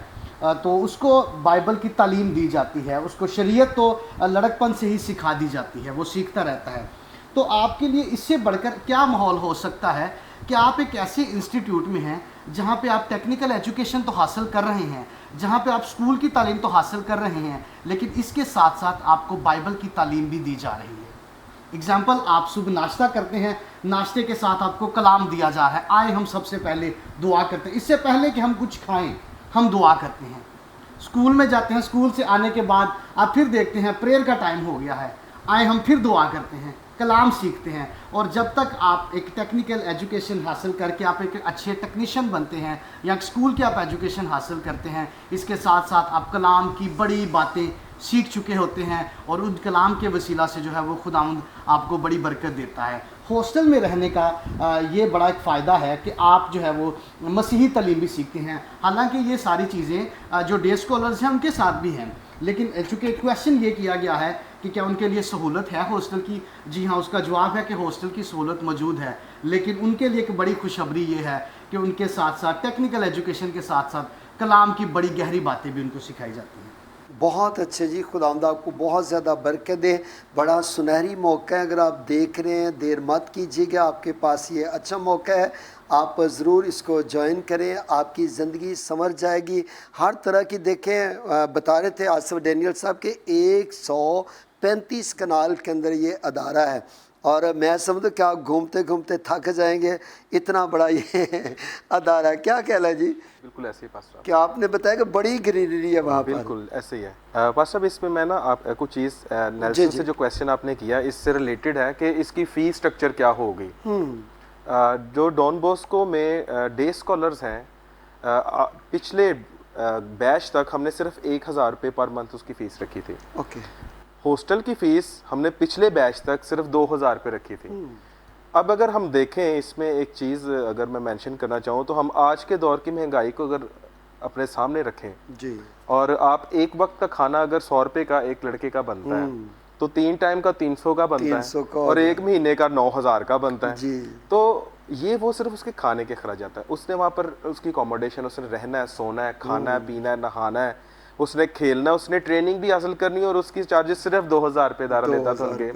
तो उसको बाइबल की तालीम दी जाती है। उसको शरीयत तो लड़कपन से ही सिखा दी जाती है, वो सीखता रहता है। तो आपके लिए इससे बढ़कर क्या माहौल हो सकता है कि आप एक ऐसे इंस्टीट्यूट में हैं जहाँ पे आप टेक्निकल एजुकेशन तो हासिल कर रहे हैं, जहाँ पे आप स्कूल की तालीम तो हासिल कर रहे हैं, लेकिन इसके साथ साथ आपको बाइबल की तालीम भी दी जा रही है। एग्जाम्पल, आप सुबह नाश्ता करते हैं, नाश्ते के साथ आपको कलाम दिया जा रहा है, आए हम सबसे पहले दुआ करते हैं। इससे पहले कि हम कुछ खाएं हम दुआ करते हैं। स्कूल में जाते हैं, स्कूल से आने के बाद आप फिर देखते हैं प्रेयर का टाइम हो गया है, आए हम फिर दुआ करते हैं, कलाम सीखते हैं। और जब तक आप एक टेक्निकल एजुकेशन हासिल करके आप एक अच्छे टेक्नीशियन बनते हैं या स्कूल के आप एजुकेशन हासिल करते हैं, इसके साथ साथ आप कलाम की बड़ी बातें सीख चुके होते हैं और उन कलाम के वसीला से जो है वो खुदावंद आपको बड़ी बरकत देता है। हॉस्टल में रहने का ये बड़ा एक फ़ायदा है कि आप जो है वो मसीही तालीम भी सीखते हैं। हालांकि ये सारी चीज़ें जो डे स्कॉलर्स हैं उनके साथ भी हैं, लेकिन चूँकि क्वेश्चन ये किया गया है कि क्या उनके लिए सहूलत है हॉस्टल की, जी हाँ, उसका जवाब है कि हॉस्टल की सहूलत मौजूद है। लेकिन उनके लिए एक बड़ी खुशखबरी ये है कि उनके साथ साथ टेक्निकल एजुकेशन के साथ साथ कलाम की बड़ी गहरी बातें भी उनको सिखाई जाती हैं। बहुत अच्छे जी, खुदावंद आपको बहुत ज़्यादा बरकत दे। बड़ा सुनहरी मौका है, अगर आप देख रहे हैं देर मत कीजिएगा, आपके पास ये अच्छा मौका है, आप ज़रूर इसको ज्वाइन करें, आपकी ज़िंदगी संवर जाएगी। हर तरह की देखें, बता रहे थे आसिफ डैनियल साहब के 135 कनाल के अंदर ये अदारा है और मैं समझता कि आप घूमते घूमते थक जाएंगे, इतना बड़ा ये अदारा। क्या कहला जी? बिल्कुल ऐसे ही पास्टर। क्या आपने बताया कि बड़ी ग्रीनरी है वहाँ पर? बिल्कुल ऐसे ही है पास्टर। इसमें मैं ना आप कुछ चीज़ नेल्सन से जो क्वेश्चन आपने किया इससे रिलेटेड है कि इसकी फ़ी स्ट्रक्चर क्या होगी। जो डॉन बॉस्को में डे स्कॉलर्स हैं, पिछले बैच तक हमने सिर्फ 1000 रुपये पर मंथ उसकी फ़ीस रखी थी। ओके। हॉस्टल की फ़ीस हमने पिछले बैच तक सिर्फ 2000 रुपये रखी थी। अब अगर हम देखें इसमें एक चीज़ अगर मैं मेंशन करना चाहूँ तो हम आज के दौर की महंगाई को अगर अपने सामने रखें जी, और आप एक वक्त का खाना अगर 100 रुपये का एक लड़के का बनता है तो 3 टाइम का 300 का बनता है और एक महीने का 9000 का बनता है जी। तो ये वो सिर्फ उसके खाने के खर्च आता है। उसने वहाँ पर उसकी अकोमोडेशन, उसने रहना है, सोना है, खाना है, पीना है, नहाना है, उसने खेलना, उसने ट्रेनिंग भी हासिल करनी है और उसकी चार्जेस सिर्फ 2000 रुपये दारा लेता था उनके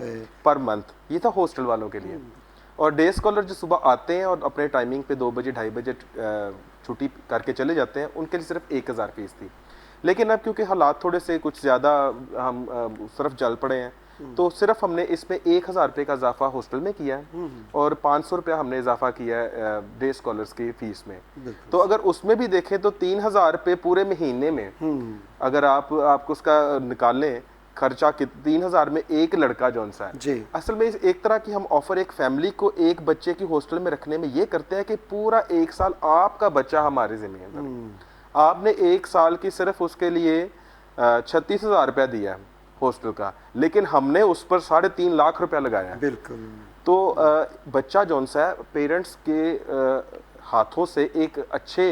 पर मंथ। ये था हॉस्टल वालों के लिए। और डे स्कॉलर जो सुबह आते हैं और अपने टाइमिंग पे 2 बजे 2:30 बजे छुट्टी करके चले जाते हैं, उनके लिए सिर्फ 1000 फीस थी। लेकिन अब क्योंकि हालात थोड़े से कुछ ज़्यादा हम सिर्फ जल पड़े हैं तो सिर्फ हमने इसमें 1,000 रुपये का इजाफा हॉस्टल में किया है और 500 रुपया हमने इजाफा किया है डे स्कॉलर्स की फीस में। तो अगर उसमें भी देखें तो 3,000 रुपये पूरे महीने में अगर आप उसका निकालें खर्चा 3,000 में एक लड़का जौन सा है जी। असल में एक तरह की हम ऑफर एक फैमिली को एक बच्चे की हॉस्टल में रखने में ये करते हैं कि पूरा 1 साल आपका बच्चा हमारे जिम्मेदार। आपने 1 साल की सिर्फ उसके लिए 36,000 रुपया दिया है हॉस्टल का, लेकिन हमने उस पर 3.5 लाख रुपया लगाया है। बिल्कुल। तो बच्चा जौन सा है पेरेंट्स के हाथों से एक अच्छे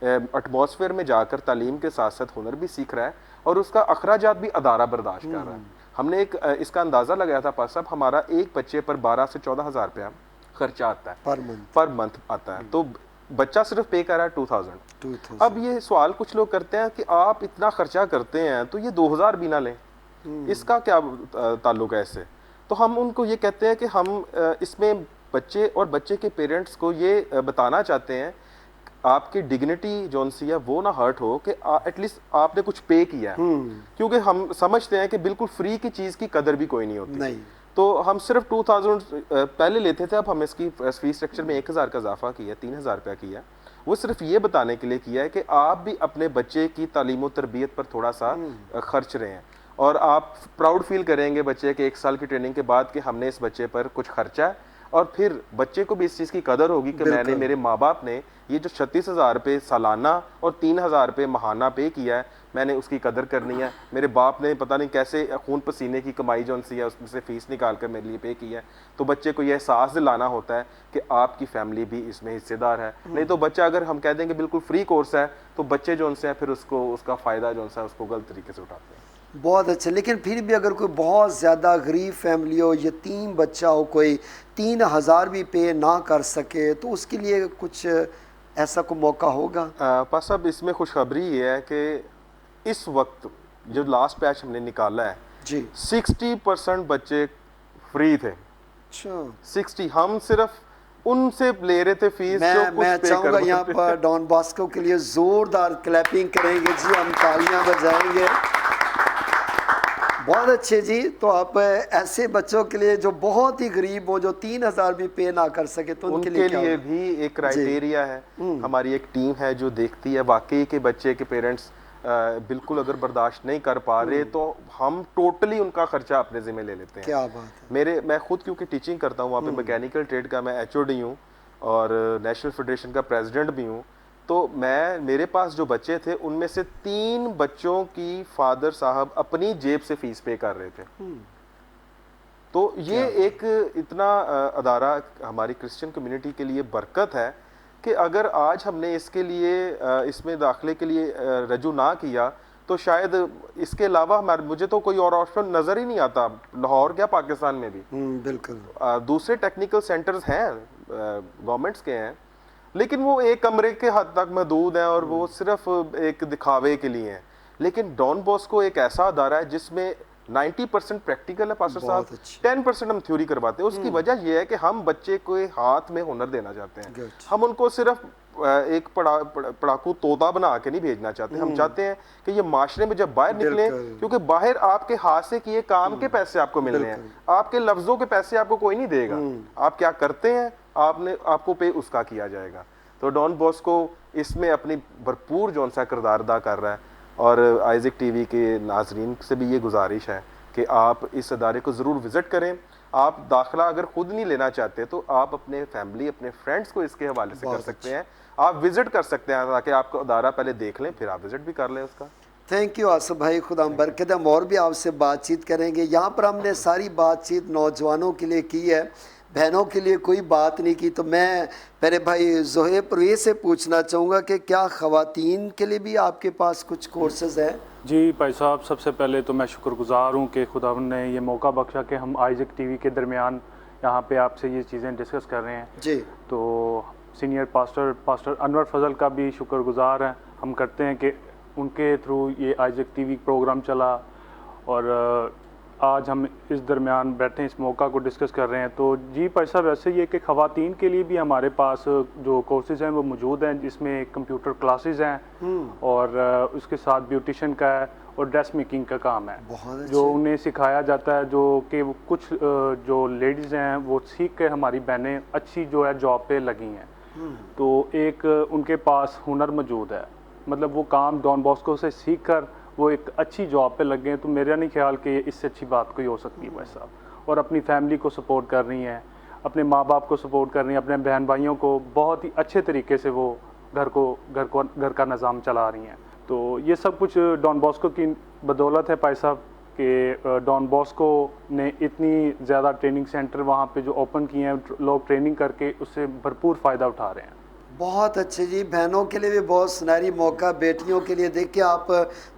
एटमॉस्फेयर में जाकर तालीम के साथ साथ हुनर भी सीख रहा है और उसका अखराजात भी अदारा बर्दाश्त कर रहा है। हमने एक इसका अंदाज़ा लगाया था पास साहब, हमारा एक बच्चे पर 12 से 14,000 रुपया खर्चा आता है पर मंथ आता है, तो बच्चा सिर्फ पे कर रहा है 2,000। अब ये सवाल कुछ लोग करते हैं कि आप इतना खर्चा करते हैं तो ये 2,000 भी ना लें, इसका क्या ताल्लुक है इससे? तो हम उनको ये कहते हैं कि हम इसमें बच्चे और बच्चे के पेरेंट्स को ये बताना चाहते हैं आपकी डिग्निटी जौन सी है वो ना हर्ट हो कि एटलीस्ट आपने कुछ पे किया है, क्योंकि हम समझते हैं कि बिल्कुल फ्री की चीज़ की कदर भी कोई नहीं होती। नहीं। तो हम सिर्फ 2,000 पहले लेते थे, अब हम इसकी फीस स्ट्रक्चर में 1,000 का इजाफा किया, 3,000 रुपया किया। वो सिर्फ ये बताने के लिए किया है कि आप भी अपने बच्चे की तालीम और तरबियत पर थोड़ा सा खर्च रहे हैं और आप प्राउड फील करेंगे बच्चे के 1 साल की ट्रेनिंग के बाद कि हमने इस बच्चे पर कुछ खर्चा है, और फिर बच्चे को भी इस चीज़ की कदर होगी कि मैंने, मेरे माँ बाप ने ये जो 36,000 रुपये सालाना और 3,000 रुपये माहाना पे किया है, मैंने उसकी कदर करनी है। मेरे बाप ने पता नहीं कैसे खून पसीने की कमाई जो सी है उसमें से फीस निकाल कर मेरे लिए पे किया है। तो बच्चे को यह एहसास दिलाना होता है कि आपकी फैमिली भी इसमें हिस्सेदार है। नहीं तो बच्चा अगर हम कह देंगे बिल्कुल फ्री कोर्स है तो बच्चे जो से है फिर उसका फ़ायदा जो सा उसको गलत तरीके से उठाते हैं। बहुत अच्छा। लेकिन फिर भी अगर कोई बहुत ज़्यादा गरीब फैमिली हो, यतीम बच्चा हो, कोई 3,000 भी पे ना कर सके, तो उसके लिए कुछ ऐसा कोई मौका होगा? पास साहब इसमें खुशखबरी ये है कि इस वक्त जो लास्ट बैच हमने निकाला है जी 60% बच्चे फ्री थे। अच्छा। 60 हम सिर्फ उनसे ले रहे थे फीस जो कुछ मैं पे चाहूँगा कर यहाँ पर डॉन बॉस्को के लिए ज़ोरदार क्लैपिंग करेंगे जी, हम तालियां बजाएंगे। बहुत अच्छे जी। तो आप ऐसे बच्चों के लिए जो बहुत ही गरीब हो, जो 3,000 भी पे ना कर सके, तो उनके लिए भी एक क्राइटेरिया है। हमारी एक टीम है जो देखती है वाकई के बच्चे के पेरेंट्स बिल्कुल अगर बर्दाश्त नहीं कर पा रहे तो हम टोटली उनका खर्चा अपने जिम्मे ले लेते हैं। क्या बात है। मैं खुद क्योंकि टीचिंग करता हूँ वहाँ पे, मैकेनिकल ट्रेड का मैं HOD हूँ और नेशनल फेडरेशन का प्रेसिडेंट भी हूँ। तो मेरे पास जो बच्चे थे उनमें से 3 बच्चों की फादर साहब अपनी जेब से फीस पे कर रहे थे। तो ये एक इतना अदारा हमारी क्रिश्चियन कम्युनिटी के लिए बरकत है कि अगर आज हमने इसके लिए इसमें दाखिले के लिए रजू ना किया तो शायद इसके अलावा मुझे तो कोई और ऑप्शन नज़र ही नहीं आता, लाहौर क्या पाकिस्तान में भी। बिल्कुल। दूसरे टेक्निकल सेंटर्स हैं गवर्नमेंट्स के हैं, लेकिन वो एक कमरे के हद तक महदूद हैं और वो सिर्फ एक दिखावे के लिए हैं। लेकिन डॉन बॉस्को एक ऐसा अदारा है जिसमें 90% प्रैक्टिकल है पास्टर साहब, 10% हम थ्योरी करवाते हैं। उसकी वजह यह है कि हम बच्चे को हाथ में हुनर देना चाहते हैं। हम उनको सिर्फ एक पढ़ाकू तोता बना के नहीं भेजना चाहते। हम चाहते हैं कि ये माशरे में जब बाहर निकले, क्योंकि बाहर आपके हाथ से किए काम के पैसे आपको मिलने हैं, आपके लफ्जों के पैसे आपको कोई नहीं देगा। आप क्या करते हैं आपको पे उसका किया जाएगा। तो डॉन बॉस्को इसमें अपनी भरपूर जौन सा किरदार अदा कर रहा है। और आइज़िक टीवी के नाजरीन से भी ये गुजारिश है कि आप इस अदारे को ज़रूर विज़िट करें। आप दाखिला अगर खुद नहीं लेना चाहते तो आप अपने फैमिली, अपने फ्रेंड्स को इसके हवाले से कर सकते हैं। आप विज़िट कर सकते हैं ताकि आपको अदारा पहले देख लें, फिर आप विज़िट भी कर लें उसका। थैंक यू आसिफ भाई, खुदा बरकत। हम और भी आपसे बातचीत करेंगे। यहाँ पर हमने सारी बातचीत नौजवानों के लिए की है, बहनों के लिए कोई बात नहीं की। तो मैं मेरे भाई ज़ोहेब परवेज़ से पूछना चाहूँगा कि क्या ख़वातीन के लिए भी आपके पास कुछ कोर्सेज़ हैं? जी भाई साहब, सबसे पहले तो मैं शुक्रगुजार हूँ कि खुदा ने ये मौका बख्शा कि हम आइज़िक टीवी के दरमियान यहाँ पे आपसे ये चीज़ें डिस्कस कर रहे हैं जी। तो सीनियर पास्टर अनवर फजल का भी शुक्रगुजार हैं। हम करते हैं कि उनके थ्रू ये आइज़िक टीवी प्रोग्राम चला और आज हम इस दरमियान बैठे इस मौका को डिस्कस कर रहे हैं। तो जी भाई साहब, ऐसे ये कि ख़वातीन के लिए भी हमारे पास जो कोर्सेज़ हैं वो मौजूद हैं, जिसमें कंप्यूटर क्लासेस हैं और उसके साथ ब्यूटिशन का है और ड्रेस मेकिंग का काम है, बहुत जो अच्छे। उन्हें सिखाया जाता है, जो कि वो कुछ जो लेडीज़ हैं वो सीख के हमारी बहनें अच्छी जो है जॉब पे लगी हैं। तो एक उनके पास हुनर मौजूद है, मतलब वो काम डॉन बॉस्को से सीख कर वो एक अच्छी जॉब पे लग गए। तो मेरा नहीं ख्याल कि इससे अच्छी बात कोई हो सकती है भाई साहब। और अपनी फैमिली को सपोर्ट कर रही हैं, अपने माँ बाप को सपोर्ट कर रही हैं, अपने बहन भाइयों को बहुत ही अच्छे तरीके से वो घर का निज़ाम चला रही हैं। तो ये सब कुछ डॉन बॉस्को की बदौलत है भाई साहब कि डॉन बॉस्को ने इतनी ज़्यादा ट्रेनिंग सेंटर वहाँ पे जो ओपन किए हैं, लोग ट्रेनिंग करके उससे भरपूर फ़ायदा उठा रहे हैं। बहुत अच्छे जी, बहनों के लिए भी बहुत सुनहरी मौका, बेटियों के लिए। देखिए आप,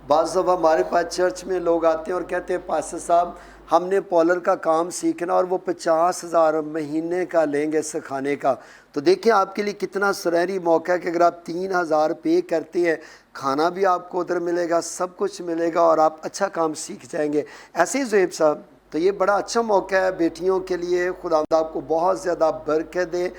बाज़ दफ़ा हमारे पास चर्च में लोग आते हैं और कहते हैं पास्टर साहब हमने पॉलर का काम सीखना, और वो 50,000 महीने का लेंगे सिखाने का। तो देखिए आपके लिए कितना सुनहरी मौका है कि अगर आप 3,000 पे करते हैं, खाना भी आपको उधर मिलेगा, सब कुछ मिलेगा और आप अच्छा काम सीख जाएंगे। ऐसे ही ज़ुहैब साहब, तो ये बड़ा अच्छा मौका है बेटियों के लिए। खुदावंद आपको बहुत ज़्यादा बरकत दे।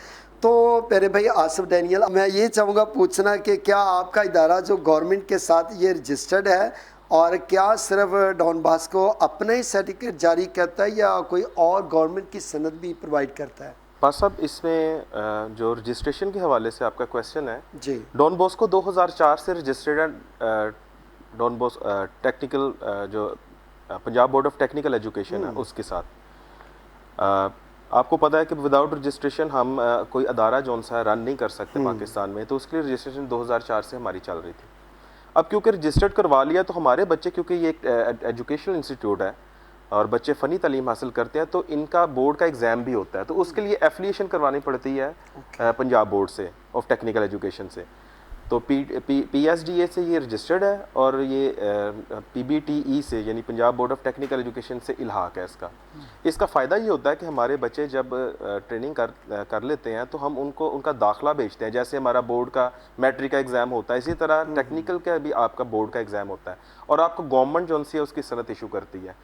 तो मेरे भाई आसिफ डैनियल, मैं ये चाहूँगा पूछना कि क्या आपका इदारा जो गवर्नमेंट के साथ ये रजिस्टर्ड है, और क्या सिर्फ डॉन बॉस्को अपना ही सर्टिफिकेट जारी करता है या कोई और गवर्नमेंट की सनद भी प्रोवाइड करता है? पास साहब, इसमें जो रजिस्ट्रेशन के हवाले से आपका क्वेश्चन है जी, डॉन बॉस्को 2004 से रजिस्टर्ड है। डॉन बॉस्को टेक्निकल जो Punjab board of technical education है उसके साथ आपको पता है कि विदाउट रजिस्ट्रेशन हम कोई अदारा जौन सा रन नहीं कर सकते पाकिस्तान में। तो उसके लिए रजिस्ट्रेशन 2004 से हमारी चल रही थी। अब क्योंकि रजिस्टर्ड करवा लिया तो हमारे बच्चे, क्योंकि ये एक एजुकेशनल इंस्टीट्यूट है और बच्चे फ़नी तालीम हासिल करते हैं, तो इनका बोर्ड का एग्ज़ाम भी होता है। तो उसके लिए एफिलिएशन करवानी पड़ती है पंजाब बोर्ड से ऑफ टेक्निकल एजुकेशन से। तो PSDA से ये रजिस्टर्ड है और ये PBTE से यानी Punjab board of technical education से इल्हाक है इसका। इसका फ़ायदा ये होता है कि हमारे बच्चे जब ट्रेनिंग कर लेते हैं तो हम उनको उनका दाखला भेजते हैं। जैसे हमारा बोर्ड का मैट्रिक का एग्ज़ाम होता है, इसी तरह टेक्निकल का भी आपका बोर्ड का एग्ज़ाम होता है और आपको गवर्नमेंट जो सी है उसकी सनद इशू करती है।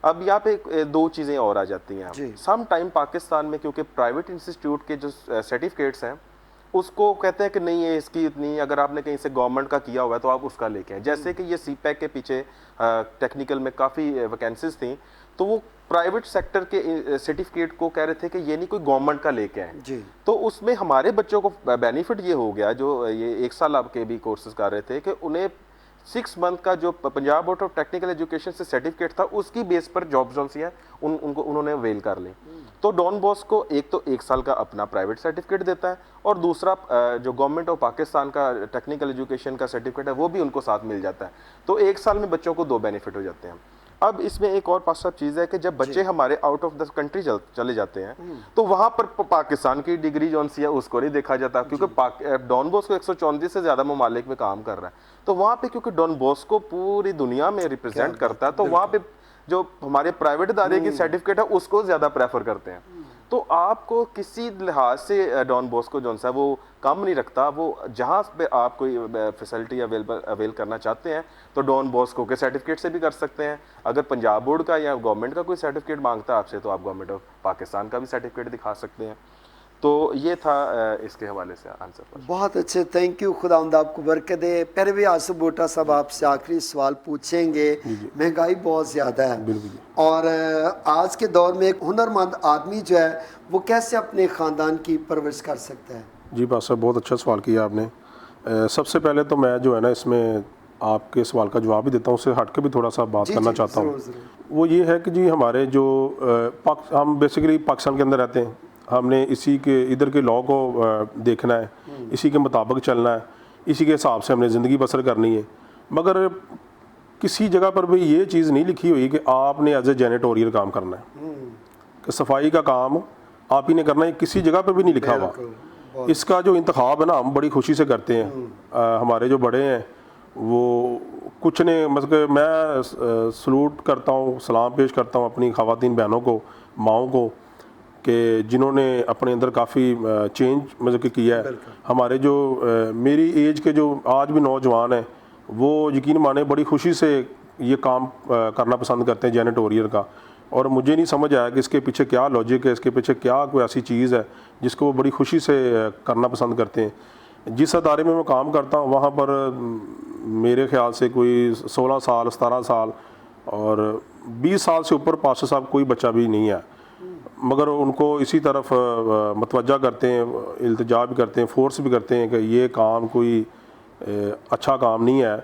अब यहाँ पे दो चीज़ें और आ जाती हैं। सम टाइम पाकिस्तान में क्योंकि प्राइवेट इंस्टीट्यूट के जो सर्टिफिकेट्स हैं उसको कहते हैं कि नहीं है इसकी इतनी, अगर आपने कहीं से गवर्नमेंट का किया हुआ है तो आप उसका लेके आए। जैसे कि ये CPEC के पीछे टेक्निकल में काफ़ी वैकेंसीज थी, तो वो प्राइवेट सेक्टर के सर्टिफिकेट को कह रहे थे कि ये नहीं कोई गवर्नमेंट का लेके आए। तो उसमें हमारे बच्चों को बेनिफिट ये हो गया, जो ये 1 साल आपके भी कोर्सेज कर रहे थे, कि उन्हें 6 मंथ का जो Punjab board of technical education से सर्टिफिकेट था उसकी बेस पर जॉब जोन सी है उनको उन्होंने वेल कर ली। तो डॉन बॉस्को एक तो 1 साल का अपना प्राइवेट सर्टिफिकेट देता है और दूसरा जो गवर्नमेंट ऑफ पाकिस्तान का टेक्निकल एजुकेशन का सर्टिफिकेट है वो भी उनको साथ मिल जाता है। तो 1 साल में बच्चों को 2 बेनिफिट हो जाते हैं। अब इसमें एक और पास चीज़ है कि जब बच्चे हमारे आउट ऑफ द कंट्री चले जाते हैं तो वहाँ पर पाकिस्तान की डिग्री जो सी है उसको नहीं देखा जाता, क्योंकि डॉन बॉस्को 134 से ज़्यादा ममालिक में काम कर रहा है। तो वहाँ पे क्योंकि डॉन बॉस्को पूरी दुनिया में रिप्रेजेंट करता है, तो वहाँ पे जो हमारे प्राइवेट इदारे की सर्टिफिकेट है उसको ज़्यादा प्रेफर करते हैं। तो आपको किसी लिहाज से डॉन बॉस्को जो है वो कम नहीं रखता। वो जहाँ पे आप कोई फैसिलिटी अवेल करना चाहते हैं तो डॉन बॉस्को के सर्टिफिकेट से भी कर सकते हैं। अगर पंजाब बोर्ड का या गवर्नमेंट का कोई सर्टिफिकेट मांगता है आपसे तो आप गवर्नमेंट ऑफ पाकिस्तान का भी सर्टिफिकेट दिखा सकते हैं। तो ये था इसके हवाले से आंसर। बहुत अच्छे, थैंक यू, खुदावंद आपको बरकत दे। फिर भी आसिफ बूटा साहब आपसे आखिरी सवाल पूछेंगे। महंगाई बहुत ज़्यादा है और आज के दौर में एक हुनरमंद आदमी जो है वो कैसे अपने ख़ानदान की परवरिश कर सकता है? जी बात साहब, बहुत अच्छा सवाल किया आपने। सबसे पहले तो मैं जो है ना इसमें आपके सवाल का जवाब भी देता हूँ, उससे हट के भी थोड़ा सा बात करना चाहता हूँ। वो ये है कि जी हमारे जो हम बेसिकली पाकिस्तान के अंदर रहते हैं, हमने इसी के इधर के लॉ को देखना है, इसी के मुताबिक चलना है, इसी के हिसाब से हमने ज़िंदगी बसर करनी है। मगर किसी जगह पर भी ये चीज़ नहीं लिखी हुई कि आपने एज ए जेनेटोरियल काम करना है, कि सफाई का काम आप ही ने करना है, किसी जगह पर भी नहीं लिखा हुआ। इसका जो इंतखाब है ना हम बड़ी खुशी से करते हैं। हमारे जो बड़े हैं वो कुछ ने मतलब मैं सलूट करता हूँ, सलाम पेश करता हूँ अपनी ख़वातीन बहनों को, माओं को, कि जिन्होंने अपने अंदर काफ़ी चेंज मतलब कि किया है। हमारे जो मेरी एज के जो आज भी नौजवान हैं वो यकीन माने बड़ी खुशी से ये काम करना पसंद करते हैं जेनेटोरियल का। और मुझे नहीं समझ आया कि इसके पीछे क्या लॉजिक है, इसके पीछे क्या कोई ऐसी चीज़ है जिसको वो बड़ी खुशी से करना पसंद करते हैं। जिस अदारे में मैं काम करता हूँ वहाँ पर मेरे ख्याल से कोई 16 साल 17 साल और 20 साल से ऊपर पास्टर साहब कोई बच्चा भी नहीं है, मगर उनको इसी तरफ मतवज्जा करते हैं, इल्तिजा भी करते हैं, फोर्स भी करते हैं कि ये काम कोई अच्छा काम नहीं है।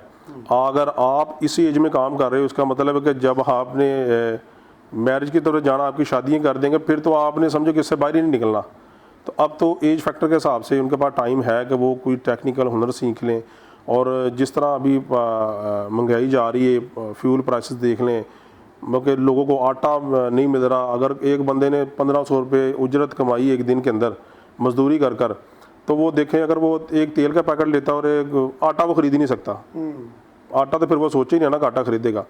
अगर आप इसी एज में काम कर रहे हो, उसका मतलब है कि जब आपने मैरिज की तरफ जाना, आपकी शादियाँ कर देंगे, फिर तो आपने समझो कि इससे बाहर ही नहीं निकलना। तो अब तो एज फैक्टर के हिसाब से उनके पास टाइम है कि वो कोई टेक्निकल हुनर सीख लें। और जिस तरह अभी महंगाई जा रही है, फ्यूल प्राइसेस देख लें, मतलब लोगों को आटा नहीं मिल रहा। अगर एक बंदे ने 1500 रुपये उजरत कमाई एक दिन के अंदर मजदूरी कर कर, तो वो देखें अगर वो एक तेल का पैकेट लेता और एक आटा वो ख़रीद ही नहीं सकता। आटा तो फिर वो सोचे ही नहीं ना कि आटा ख़रीदेगा।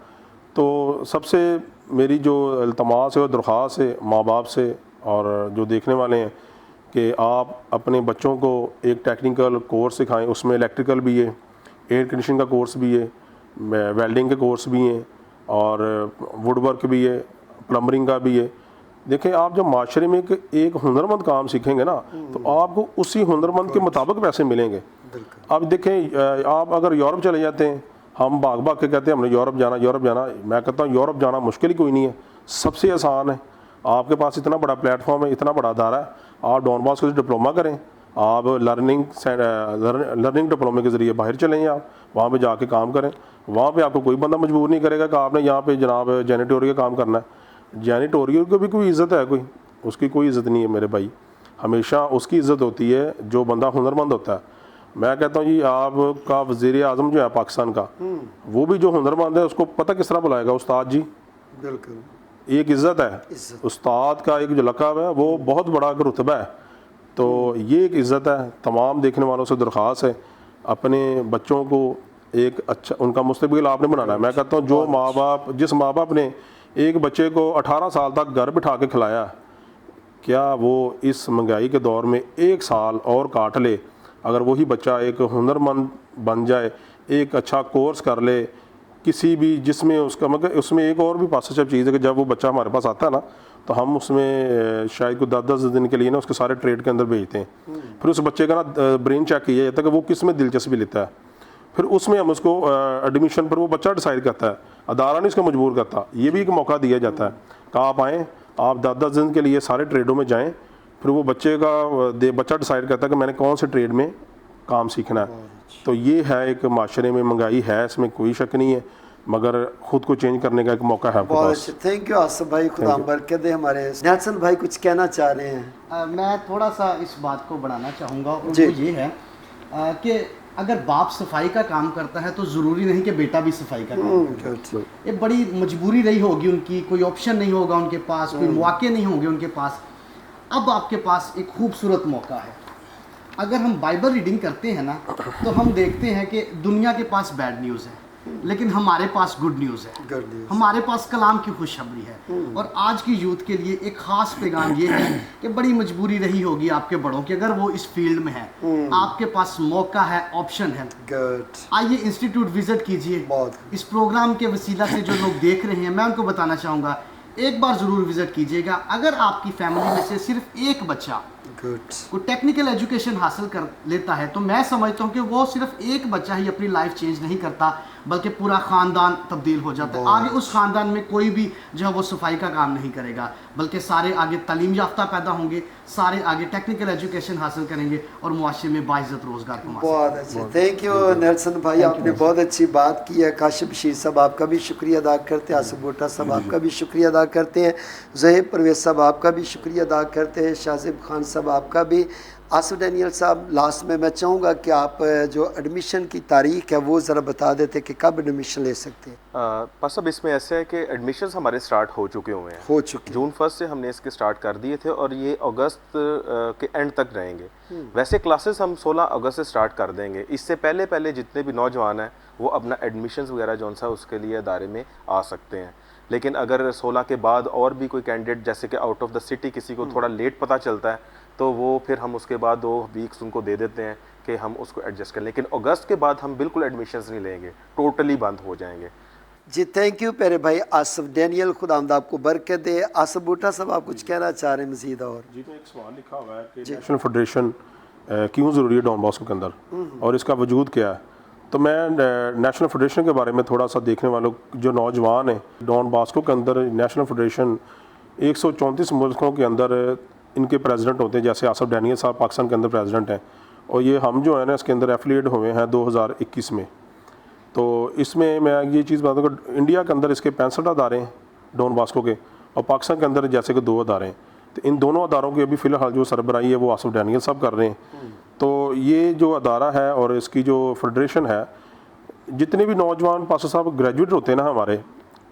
तो सबसे मेरी जो इल्तमास है और दरख्वास्त है माँ बाप से और जो देखने वाले हैं कि आप अपने बच्चों को एक टेक्निकल कोर्स सिखाएं। उसमें इलेक्ट्रिकल भी है, एयर कंडीशनिंग का कोर्स भी है, वेल्डिंग के कोर्स भी हैं और वुड वर्क भी है, प्लम्बरिंग का भी है। देखें, आप जब माशरे में एक हुनरमंद काम सीखेंगे ना, तो आपको उसी हुनरमंद के मुताबिक पैसे मिलेंगे। अब देखें, आप अगर यूरोप चले जाते हैं, हम भाग भाग के कहते हैं हमने यूरोप जाना यूरोप जाना। मैं कहता हूँ यूरोप जाना मुश्किल ही कोई नहीं है, सबसे आसान है। आपके पास इतना बड़ा प्लेटफॉर्म है, इतना बड़ा अदारा है, आप डॉन बॉस्को से डिप्लोमा करें, आप लर्निंग डिप्लोमे के ज़रिए बाहर चलें, आप वहाँ पे जाके काम करें। वहाँ पे आपको कोई बंदा मजबूर नहीं करेगा कि आपने यहाँ पे जनाब जैनिटोरियल का काम करना है। जैनिटोरियल को भी कोई इज़्ज़त है, कोई उसकी कोई इज़्ज़त नहीं है मेरे भाई। हमेशा उसकी इज़्ज़त होती है जो बंदा हुनरमंद होता है। मैं कहता हूँ जी, आपका वज़ीर आज़म जो है पाकिस्तान का, वो भी जो हुनरमंद है उसको पता किस तरह बुलाएगा, उस्ताद जी। बिल्कुल, एक इज़्ज़त है, उस्ताद का एक जो लक़ब है वो बहुत बड़ा रुतबा है। तो ये एक इज़्ज़त है। तमाम देखने वालों से दरख्वास्त है, अपने बच्चों को एक अच्छा उनका मुस्तकबिल आपने बनाना है। मैं कहता हूँ जो माँ बाप, जिस माँ बाप ने एक बच्चे को 18 साल तक घर बिठा के खिलाया, क्या वो इस महंगाई के दौर में 1 साल और काट ले, अगर वही बच्चा एक हुनरमंद बन जाए, एक अच्छा कोर्स कर ले किसी भी, जिसमें उसका मगर उसमें एक और भी पॉजिटिव चीज़ है कि जब वो बच्चा हमारे पास आता है ना, तो हम उसमें शायद को 10-10 दिन के लिए ना उसके सारे ट्रेड के अंदर भेजते हैं। फिर उस बच्चे का ना ब्रेन चेक किया जाता है कि वो किस में दिलचस्पी लेता है, फिर उसमें हम उसको एडमिशन पर वो बच्चा डिसाइड करता है, अदारा नहीं उसको मजबूर करता। ये भी एक मौका दिया जाता है कि आप आएँ, आप 10-10 दिन के लिए सारे ट्रेडों में जाएँ, फिर वो बच्चा डिसाइड करता है कि मैंने कौन से ट्रेड में काम सीखना है। तो ये है एक माशरे में महंगाई है, इसमें कोई शक नहीं है, मगर खुद को चेंज करने का एक मौका है आपके बहुत पास। अच्छे, थैंक यू आसिफ भाई, खुदा बरकत दे। हमारे नेल्सन भाई कुछ कहना चाह रहे हैं? मैं थोड़ा सा इस बात को बढ़ाना चाहूँगा, और जी। वो ये है कि अगर बाप सफाई का काम करता है तो ज़रूरी नहीं कि बेटा भी सफाई का काम करे। ये बड़ी मजबूरी रही होगी उनकी, कोई ऑप्शन नहीं होगा उनके पास, कोई मौके नहीं होंगे उनके पास। अब आपके पास एक खूबसूरत मौका है। अगर हम बाइबल रीडिंग करते हैं ना, तो हम देखते हैं कि दुनिया के पास बैड न्यूज़ है, लेकिन हमारे पास गुड न्यूज़ है। गुड न्यूज़, हमारे पास कलाम की खुशखबरी है। और आज की यूथ के लिए एक ख़ास पैगाम ये है कि बड़ी मजबूरी रही होगी आपके बड़ों की, अगर वो इस फील्ड में है, आपके पास मौका है, ऑप्शन है। गुड, आइए इंस्टीट्यूट विजिट कीजिए। बहुत इस प्रोग्राम के वसीला से जो लोग देख रहे हैं, मैं उनको बताना चाहूँगा, एक बार ज़रूर विजिट कीजिएगा। अगर आपकी फैमिली में से सिर्फ एक बच्चा गुड, कोई टेक्निकल एजुकेशन हासिल कर लेता है, तो मैं समझता हूँ कि वो सिर्फ एक बच्चा ही अपनी लाइफ चेंज नहीं करता, बल्कि पूरा ख़ानदान तब्दील हो जाता है। आगे उस ख़ानदान में कोई भी जो है वो सफाई का काम नहीं करेगा, बल्कि सारे आगे तालीम याफ्ता पैदा होंगे, सारे आगे टेक्निकल एजुकेशन हासिल करेंगे और मुआशरे में बाइज़्ज़त रोज़गार कमा सकेंगे। बहुत अच्छे, थैंक यू नेल्सन भाई, आपने बहुत अच्छी बात की है। काशिफ बशीर साहब आपका भी शुक्रिया अदा करते हैं, आसिफ भुट्टा साहब आपका भी शुक्रिया अदा करते हैं, ज़हीर परवेज़ साहब आपका भी शुक्रिया अदा करते हैं, शाजिब खान साहब आपका भी। आसिफ डैनियल साहब, लास्ट में मैं चाहूँगा कि आप जो एडमिशन की तारीख है वो ज़रा बता देते कि कब एडमिशन ले सकते हैं। पास अब इसमें ऐसा है कि एडमिशन्स हमारे स्टार्ट हो चुके हुए हैं, हो चुके जून 1 से हमने इसके स्टार्ट कर दिए थे और ये अगस्त के एंड तक रहेंगे। वैसे क्लासेस हम 16 अगस्त से स्टार्ट कर देंगे। इससे पहले जितने भी नौजवान हैं वो अपना एडमिशन्स वगैरह जो सा उसके लिए अदारे में आ सकते हैं। लेकिन अगर 16 के बाद और भी कोई कैंडिडेट जैसे कि आउट ऑफ द सिटी किसी को थोड़ा लेट पता चलता है, तो वो फिर हम उसके बाद 2 वीक्स उनको दे देते हैं कि हम उसको एडजस्ट करें। लेकिन अगस्त के बाद हम बिल्कुल एडमिशन्स नहीं लेंगे, टोटली बंद हो जाएंगे। जी, थैंक यू प्यारे भाई आसिफ डैनियल, खुदावंद आपको बरकत दे। आसिफ भुट्टा साहब, आप कुछ कहना चाह रहे हैं मज़ीद? और जी, तो एक सवाल लिखा हुआ है कि नेशनल फेडरेशन क्यों ज़रूरी है डॉन बॉस्को के अंदर और इसका वजूद क्या है। तो मैं नेशनल फेडरेशन के बारे में थोड़ा सा देखने वालों जो नौजवान हैं, डॉन बॉस्को के अंदर नेशनल फेडरेशन 134 मुल्कों के अंदर इनके प्रेसिडेंट होते हैं, जैसे आसफ डैनियल साहब पाकिस्तान के अंदर प्रेसिडेंट हैं, और ये हम जो है ना इसके अंदर एफिलिएट हुए हैं 2021 में। तो इसमें मैं ये चीज़ बताऊँ कि इंडिया के अंदर इसके 65 अदारे हैं डॉन बॉस्को के, और पाकिस्तान के अंदर जैसे कि 2 अदारे हैं। तो इन दोनों अदारों की अभी फ़िलहाल जो सरबराही है वो आसफ डैनियल साहब कर रहे हैं। तो ये जो अदारा है और इसकी जो फेडरेशन है, जितने भी नौजवान पासा साहब ग्रेजुएट होते हैं ना हमारे,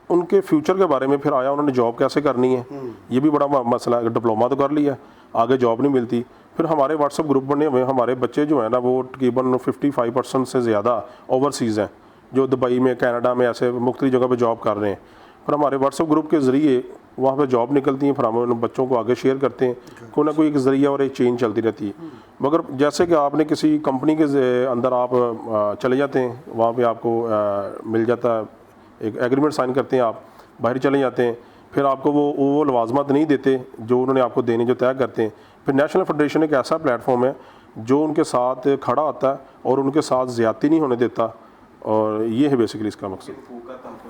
उनके फ्यूचर के बारे में फिर आया उन्होंने जॉब कैसे करनी है, ये भी बड़ा मसला है। डिप्लोमा तो कर लिया, आगे जॉब नहीं मिलती। फिर हमारे व्हाट्सएप ग्रुप बने हुए, हमारे बच्चे जो है ना वो तकरीबन 55% से ज़्यादा ओवरसीज़ हैं, जो दुबई में, कनाडा में, ऐसे मुख्तलिफ जगह पे जॉब कर रहे हैं। फिर हमारे व्हाट्सएप ग्रुप के ज़रिए वहाँ पे जॉब निकलती हैं, फिर हम उन बच्चों को आगे शेयर करते हैं, कोई ना कोई एक ज़रिया और एक चेन चलती रहती है। मगर जैसे कि आपने किसी कंपनी के अंदर आप चले जाते हैं, वहाँ पे आपको मिल जाता है, एक एग्रीमेंट साइन करते हैं, आप बाहर चले जाते हैं, फिर आपको वो लवाजमत नहीं देते जो उन्होंने आपको देने जो तय करते हैं। फिर नेशनल फेडरेशन एक ऐसा प्लेटफॉर्म है जो उनके साथ खड़ा होता है और उनके साथ ज़्यादती नहीं होने देता, और ये है बेसिकली इसका मकसद,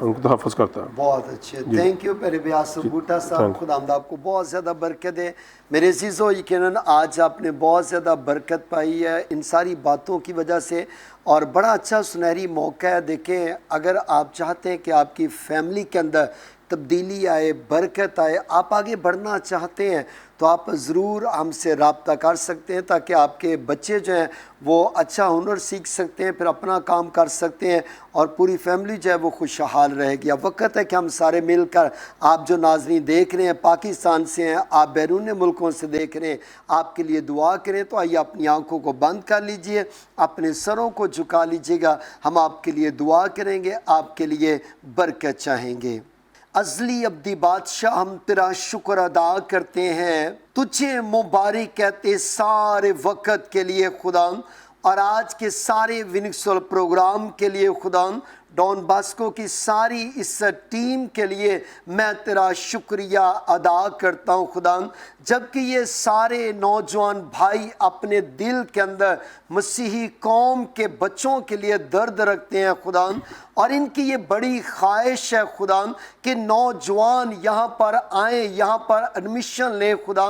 उनको तहफ़्फ़ुज़ करता है। बहुत अच्छे, थैंक यू मेरे ब्यास बूटा साहब, खुदावंद आपको बहुत ज़्यादा बरकत दे। मेरे अज़ीज़ों, यकीनन आज आपने बहुत ज़्यादा बरकत पाई है इन सारी बातों की वजह से, और बड़ा अच्छा सुनहरी मौका है। देखें, अगर आप चाहते हैं कि आपकी फैमिली के अंदर तब्दीली आए, बरकत आए, आप आगे बढ़ना चाहते हैं, तो आप ज़रूर हमसे रब्ता कर सकते हैं, ताकि आपके बच्चे जो हैं वो अच्छा हुनर सीख सकते हैं, फिर अपना काम कर सकते हैं, और पूरी फैमिली जो है वो खुशहाल रहेगी। अब वक्त है कि हम सारे मिलकर, आप जो नाज़रीन देख रहे हैं पाकिस्तान से हैं, आप बैरून मुल्कों से देख रहे हैं, आपके लिए दुआ करें। तो आइए अपनी आंखों को बंद कर लीजिए, अपने सरों को झुका लीजिएगा, हम आपके लिए दुआ करेंगे, आपके लिए बरकत चाहेंगे। अज़ली अब्दी बादशाह, हम तेरा शुक्र अदा करते हैं, तुझे मुबारक कहते सारे वक़्त के लिए खुदा, और आज के सारे विनिक्सोल प्रोग्राम के लिए खुदा, डॉन बॉस्को की सारी इस टीम के लिए मैं तेरा शुक्रिया अदा करता हूँ खुदा। जबकि ये सारे नौजवान भाई अपने दिल के अंदर मसीही कौम के बच्चों के लिए दर्द रखते हैं खुदा, और इनकी ये बड़ी ख्वाहिश है खुदा कि नौजवान यहाँ पर आए, यहाँ पर एडमिशन लें खुदा,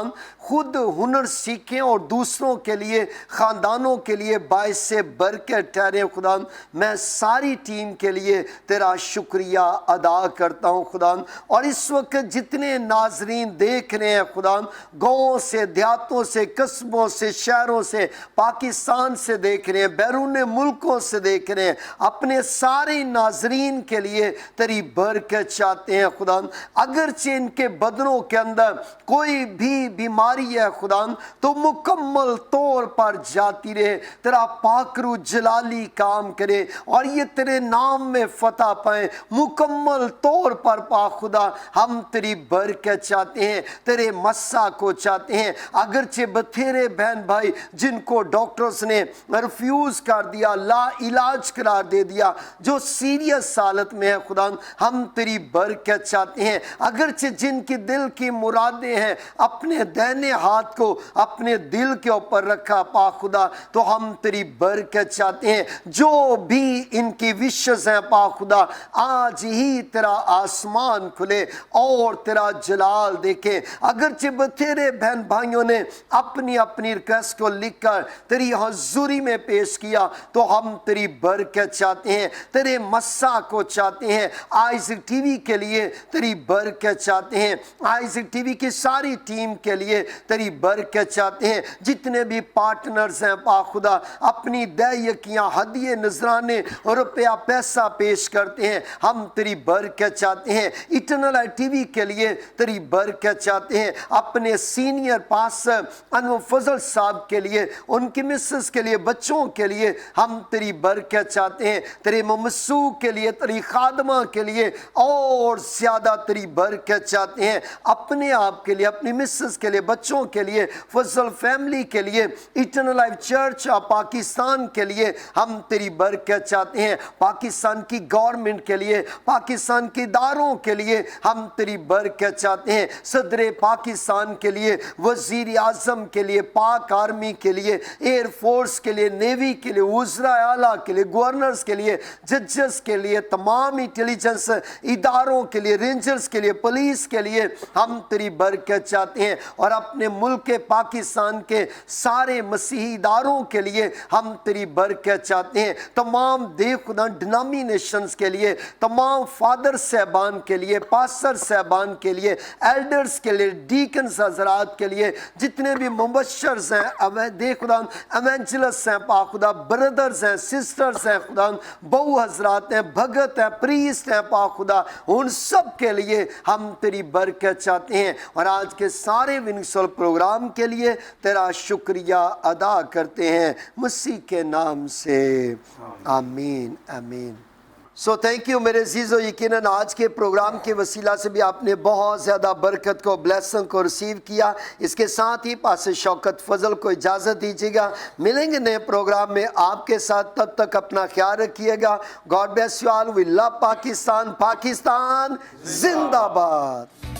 खुद हुनर सीखें और दूसरों के लिए, ख़ानदानों के लिए बाइस से बरकत ठहरे खुदा। मैं सारी टीम के लिए तेरा शुक्रिया अदा करता हूँ खुदा। और इस वक्त जितने नाजरीन देख रहे हैं खुदा, गाँवों से, देहातों से, कस्बों से, शहरों से, पाकिस्तान से देख रहे हैं, बैरून मुल्कों से देख रहे हैं, अपने सारे नाजरीन के लिए तेरी बरकत चाहते हैं खुदा। अगरचे इनके बदनों के अंदर कोई भी बीमारी है खुदा, तो मुकम्मल तौर पर जाती रहे, तेरा पाकरू जलाली काम करे, और ये तेरे नाम में फतह पाए मुकम्मल तौर पर पा खुदा। हम तेरी बरकत चाहते हैं, तेरे मस्सा को चाहते हैं। अगरचे बथेरे बहन भाई जिनको डॉक्टर्स ने रिफ्यूज कर दिया, ला इलाज करार दे दिया, जो सीरियस हालत में है खुदा, हम तेरी बरकत चाहते हैं। अगरचे जिनकी दिल की मुरादें हैं, अपने दाहिने हाथ को अपने दिल के ऊपर रखा पा खुदा, तो हम तेरी बरकत चाहते हैं। जो भी इनकी विशेष हैं पा खुदा, आज ही तेरा आसमान खुले और तेरा जलाल देखे। अगरचे बथेरे बहन भाइयों ने अपनी अपनी रिक्वेस्ट को लिखकर तेरी हजूरी में पेश किया, तो हम तेरी बरकत चाहते हैं, तेरे मस्सा को चाहते हैं। आइज़िक टीवी के लिए तेरी बरकत चाहते हैं, आइज़िक टीवी की सारी टीम के लिए तेरी बरकत चाहते हैं। जितने भी पार्टनर्स हैं पा खुदा, अपनी दयकियाँ, हदिये, नजराने, रुपया, पैसा पेश करते हैं, हम तेरी बरकत चाहते हैं। इटरनल लाइफ टीवी के लिए तेरी बरकत चाहते हैं। अपने सीनियर पास्टर अनवर फजल साहब के लिए, उनकी मिसेस के लिए, बच्चों के लिए हम तेरी बरकत चाहते हैं। तेरे ममसू के लिए, तेरी खादमा के लिए और ज़्यादा तेरी बरकत चाहते हैं। अपने आप के लिए, अपनी मिसेस के लिए, बच्चों के लिए, फजल फैमिली के लिए, eternal life church of Pakistan के लिए हम तेरी बरकत चाहते हैं। पाकिस्तान पाकिस्तान की गवर्नमेंट के लिए, पाकिस्तान के इदारों के लिए हम तेरी बरकत चाहते हैं। सदर पाकिस्तान के लिए, वजीर आजम के लिए, पाक आर्मी के लिए, एयर फोर्स के लिए, नेवी के लिए, वज़रा आला के लिए, गवर्नर्स के लिए, जजेस के लिए, तमाम इंटेलिजेंस इदारों के लिए, रेंजर्स के लिए, पुलिस के लिए हम तेरी बरकत चाहते हैं। और अपने मुल्क के पाकिस्तान के सारे मसीही इदारों के लिए हम तेरी बरकत चाहते हैं। तमाम खुदा डिनोमिनेशंस के लिए, तमाम फादर साहबान के लिए, पास्टर साहबान के लिए, एल्डर्स के लिए, डीकन्स हजरात के लिए, जितने भी मुबशर्स हैं, खुदा एवेंजलिस्ट हैं, खुदा ब्रदर्स हैं, सिस्टर्स हैं, खुदा बहु हजरात हैं, भगत हैं, प्रीस्ट हैं, खुदा उन सब के लिए हम तेरी बरकत चाहते हैं। और आज के सारे विनिंग प्रोग्राम के लिए तेरा शुक्रिया अदा करते हैं मसीह के नाम से, आमीन आमीन। सो थैंक यू मेरे अज़ीज़ो। यकीनन आज के प्रोग्राम के वसीला से भी आपने बहुत ज़्यादा बरकत को, ब्लेसिंग को रिसीव किया। इसके साथ ही पास्टर शौकत फजल को इजाज़त दीजिएगा। मिलेंगे नए प्रोग्राम में आपके साथ, तब तक अपना ख्याल रखिएगा। God bless you all. We love Pakistan. Pakistan जिंदाबाद।